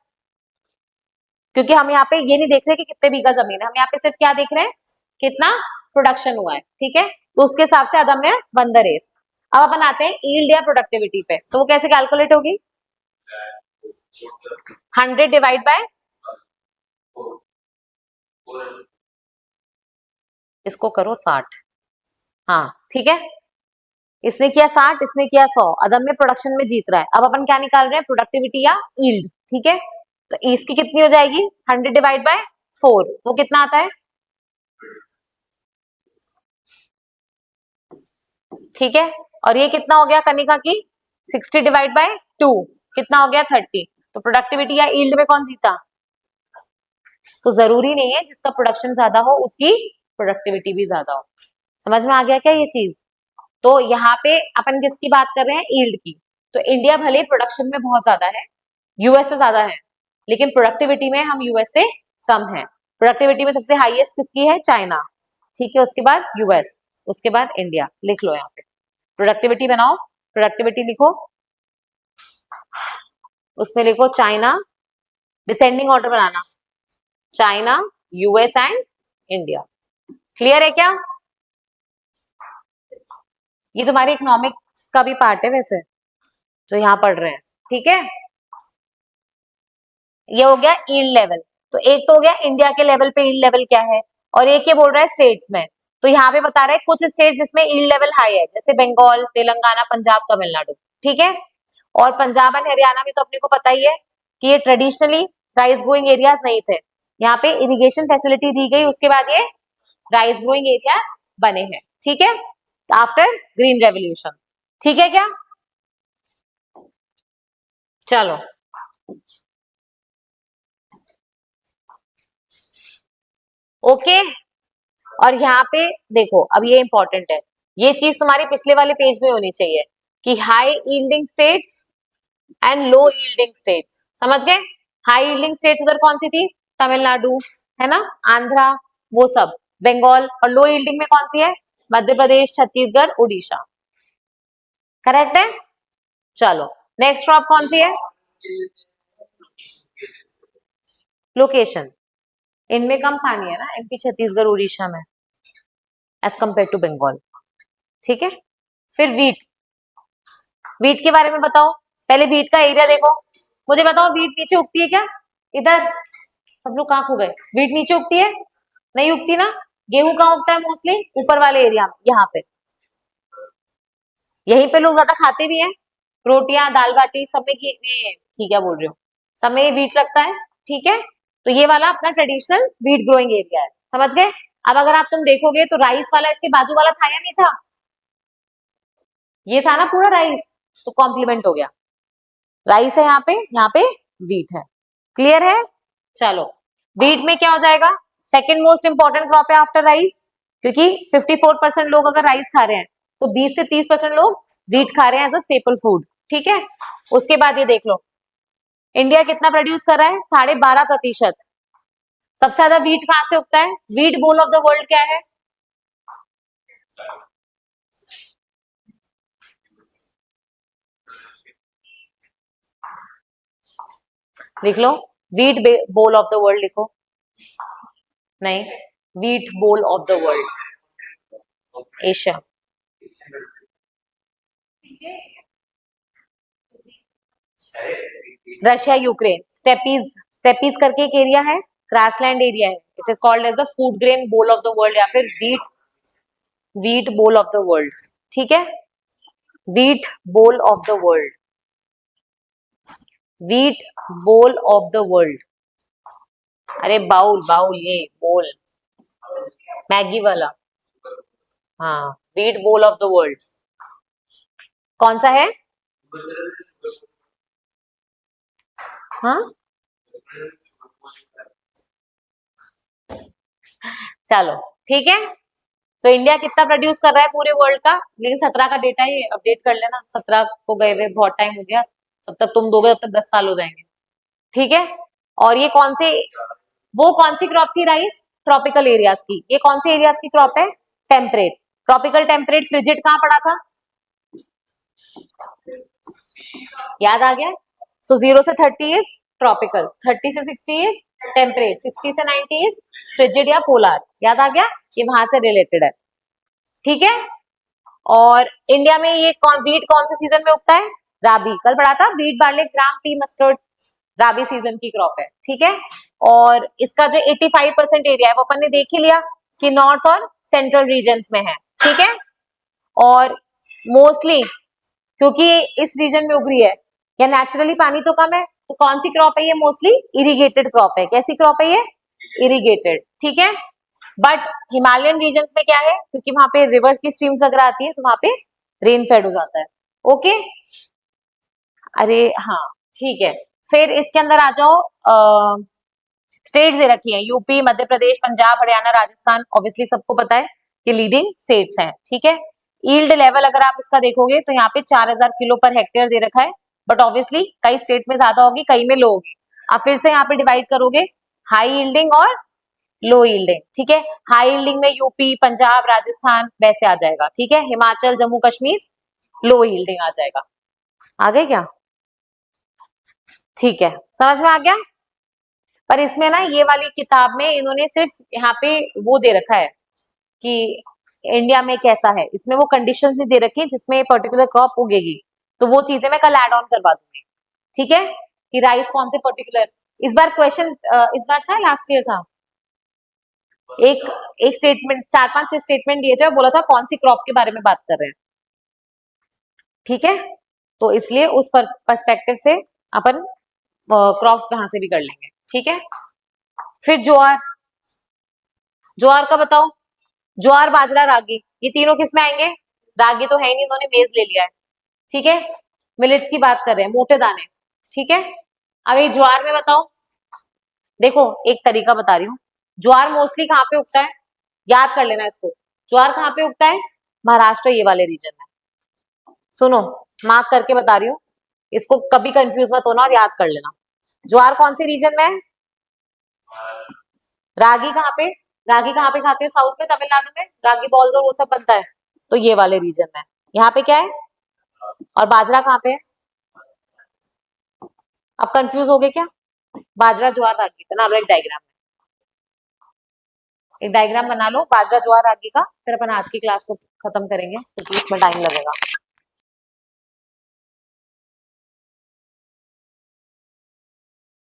क्योंकि हम यहाँ पे ये नहीं देख रहे कि कितने बीघा जमीन है, हम यहाँ पे सिर्फ क्या देख रहे हैं, कितना प्रोडक्शन हुआ है। ठीक है, तो उसके हिसाब से अदम्य वन द रेस। अब अपन आते हैं यील्ड या प्रोडक्टिविटी पे, तो वो कैसे कैलकुलेट होगी? 100 डिवाइड बाय, इसको करो 60। हाँ ठीक है, इसने किया 60, इसने किया 100, अदम्य प्रोडक्शन में जीत रहा है। अब अपन क्या निकाल रहे हैं? प्रोडक्टिविटी या यील्ड। ठीक है, तो इसकी कितनी हो जाएगी? 100 डिवाइड बाय 4, वो कितना आता है? ठीक है, और ये कितना हो गया कनिका की? 60 डिवाइड बाय 2, कितना हो गया? 30। तो प्रोडक्टिविटी या यील्ड में कौन जीता? तो जरूरी नहीं है जिसका प्रोडक्शन ज्यादा हो उसकी प्रोडक्टिविटी भी ज्यादा हो। समझ में आ गया क्या ये चीज? तो यहाँ पे अपन किसकी बात कर रहे हैं? यील्ड की। तो इंडिया भले प्रोडक्शन में बहुत ज्यादा है, यूएस से ज्यादा है, लेकिन प्रोडक्टिविटी में हम यूएस से कम है। प्रोडक्टिविटी में सबसे हाईएस्ट किसकी है? चाइना। ठीक है, उसके बाद यूएस, उसके बाद इंडिया। लिख लो यहाँ पे, प्रोडक्टिविटी बनाओ, प्रोडक्टिविटी लिखो, उसमें लिखो China, descending order banana, China, US and India. Clear है क्या? ये तुम्हारे इकोनॉमिक्स का भी पार्ट है वैसे, जो यहाँ पढ़ रहे हैं। ठीक है, ये हो गया यील्ड लेवल। तो एक तो हो गया इंडिया के लेवल पे यील्ड लेवल क्या है, और एक ये बोल रहा है स्टेट्स में। तो यहाँ पे बता रहा है कुछ स्टेट जिसमें यील्ड लेवल हाई है, जैसे बंगाल, तेलंगाना, पंजाब, तमिलनाडु। ठीक है, और पंजाब एंड हरियाणा में तो अपने को पता ही है कि ये ट्रेडिशनली राइस ग्रोइंग एरियाज नहीं थे। यहाँ पे इरिगेशन फैसिलिटी दी गई, उसके बाद ये राइस ग्रोइंग एरिया बने हैं। ठीक है, आफ्टर ग्रीन रेवोल्यूशन। ठीक है क्या? चलो, ओके। और यहाँ पे देखो, अब ये इंपॉर्टेंट है, ये चीज तुम्हारे पिछले वाले पेज में होनी चाहिए कि high yielding states and low yielding states. समझ गए? हाई यील्डिंग स्टेट्स उधर कौन सी थी? तमिलनाडु, है ना, आंध्रा, वो सब, बंगाल। और लो यील्डिंग में कौन सी है? मध्य प्रदेश, छत्तीसगढ़, उड़ीसा। करेक्ट है? चलो, नेक्स्ट क्रॉप कौन सी है? लोकेशन, इनमें कम पानी है ना, एमपी, छत्तीसगढ़, उड़ीसा में, एज कम्पेयर टू बंगाल। ठीक है, फिर वीट, वीट के बारे में बताओ। पहले वीट का एरिया देखो, मुझे बताओ वीट नीचे उगती है क्या? इधर सब लोग कहाँ खो गए? वीट नीचे उगती है? नहीं उगती ना। गेहूं कहाँ उगता है मोस्टली? ऊपर वाले एरिया में, यहाँ पे, यहीं पे लोग ज्यादा खाते भी हैं, रोटियां, दाल बाटी सब में ये क्या बोल रही हूँ, सब में वीट लगता है। ठीक है, तो ये वाला अपना ट्रेडिशनल वीट ग्रोइंग एरिया है। समझ गए? अब अगर आप तुम देखोगे तो राइस वाला इसके बाजू वाला था या नहीं था? ये था ना पूरा राइस, तो कॉम्प्लीमेंट हो गया। राइस है यहाँ पे वीट है। क्लियर है? चलो, वीट में क्या हो जाएगा? सेकंड मोस्ट इंपॉर्टेंट क्रॉप है आफ्टर राइस, क्योंकि 54% लोग अगर राइस खा रहे हैं तो 20 से 30% लोग वीट खा रहे हैं एज अ स्टेपल फूड। ठीक है, उसके बाद ये देख लो, इंडिया कितना प्रोड्यूस कर रहा है? 12.5%। सबसे ज्यादा वीट कहाँ से उगता है? Wheat bowl of the world क्या है? लिख लो, wheat bowl of the world लिखो। नहीं, wheat bowl of the world, Asia. Russia, Ukraine, steppes, steppes करके एक एरिया है, ग्रासलैंड एरिया है। It is called as the food grain bowl of the world, या फिर wheat, wheat bowl of the world. ठीक है, wheat bowl of the world, wheat bowl of the world. अरे bowl, bowl, ये bowl, Maggi वाला। हाँ, wheat bowl of the world कौन सा है? हाँ चलो ठीक है। तो इंडिया कितना प्रोड्यूस कर रहा है पूरे वर्ल्ड का, लेकिन 17 का डेटा ही अपडेट कर लेना, 17 को गए हुए बहुत टाइम हो गया, जब तक तुम दोगे तब तक 10 साल हो जाएंगे। ठीक है। और ये कौन से, वो कौन सी क्रॉप थी राइस, ट्रॉपिकल एरियाज की, ये कौन से एरियाज की क्रॉप है, टेम्परेट, ट्रॉपिकल टेम्परेट फ्रिजिड कहाँ पड़ा था, याद आ गया। सो 0 से 30 इज ट्रॉपिकल, 30 से 60 इज टेम्परेट, 60 से 90 इज फ्रिजिड या पोलार, याद आ गया, ये वहां से रिलेटेड है। ठीक है। और इंडिया में ये वीट कौन से सीजन में उगता है, राबी, कल पढ़ा था, वीट बार्ले ग्राम पी मस्टर्ड राबी सीजन की क्रॉप है। ठीक है। और इसका जो 85% एरिया है वो अपन ने देख ही लिया कि नॉर्थ और सेंट्रल रीजन में है। ठीक है। और मोस्टली क्योंकि इस रीजन में उग रही है, या नेचुरली पानी तो कम है, तो कौन सी क्रॉप है ये, मोस्टली इरिगेटेड क्रॉप है। कैसी क्रॉप है ये, इरिगेटेड। ठीक है। बट हिमालयन रीजन में क्या है, क्योंकि वहां पे रिवर्स की स्ट्रीम्स वगैरह आती है, तो वहां पे रेन फेड हो जाता है। ओके। अरे हाँ ठीक है। फिर इसके अंदर आ जाओ, स्टेट्स दे रखी हैं, यूपी, मध्य प्रदेश, पंजाब, हरियाणा, राजस्थान, ऑब्वियसली सबको पता है कि लीडिंग स्टेट्स हैं। ठीक है। ईल्ड लेवल अगर आप इसका देखोगे तो यहाँ पे 4000 किलो पर हेक्टेयर दे रखा है, बट ऑब्वियसली कई स्टेट में ज्यादा होगी, कई में लो होगी। आप फिर से यहाँ पे डिवाइड करोगे, हाई यील्डिंग और लो यील्डिंग। ठीक है। हाई यील्डिंग में यूपी, पंजाब, राजस्थान वैसे आ जाएगा। ठीक है। हिमाचल, जम्मू कश्मीर लो यील्डिंग आ जाएगा। आ गए क्या, ठीक है, समझ में आ गया। पर इसमें ना ये वाली किताब में इन्होंने सिर्फ यहाँ पे वो दे रखा है कि इंडिया में कैसा है, इसमें वो कंडीशंस नहीं दे रखी जिसमें पर्टिकुलर क्रॉप उगेगी, तो वो चीजें मैं कल ऐड ऑन करवा दूंगी। ठीक है। कि राइस कौन से पर्टिकुलर, इस बार क्वेश्चन, इस बार था लास्ट ईयर था, एक एक स्टेटमेंट, 4-5 स्टेटमेंट दिए थे और बोला था कौन सी क्रॉप के बारे में बात कर रहे हैं। ठीक है। तो इसलिए उस पर्सपेक्टिव से अपन क्रॉप्स कहाँ से भी कर लेंगे। ठीक है। फिर ज्वार, ज्वार का बताओ, ज्वार, बाजरा, रागी, ये तीनों किस में आएंगे, रागी तो है ही नहीं, इन्होंने मेज ले लिया है। ठीक है। मिलेट्स की बात कर रहे हैं, मोटे दाने। ठीक है। अब ये ज्वार में बताओ, देखो एक तरीका बता रही हूँ, ज्वार मोस्टली कहाँ पे उगता है, याद कर लेना इसको, ज्वार कहाँ पे उगता है, महाराष्ट्र ये वाले रीजन में। सुनो, मार्क करके बता रही हूँ, इसको कभी कंफ्यूज मत होना और याद कर लेना। ज्वार कौन से रीजन में है, रागी कहाँ पे, रागी कहाँ पे खाते हैं, साउथ में, तमिलनाडु में रागी बॉल्स और वो सब बनता है, तो ये वाले रीजन में। यहाँ पे क्या है, और बाजरा कहाँ पे है, अब कंफ्यूज हो गए क्या, बाजरा ज्वार रागी बना लो, एक डायग्राम बना लो बाजरा ज्वार रागी का, फिर अपन आज की क्लास को खत्म करेंगे क्योंकि इसमें टाइम लगेगा।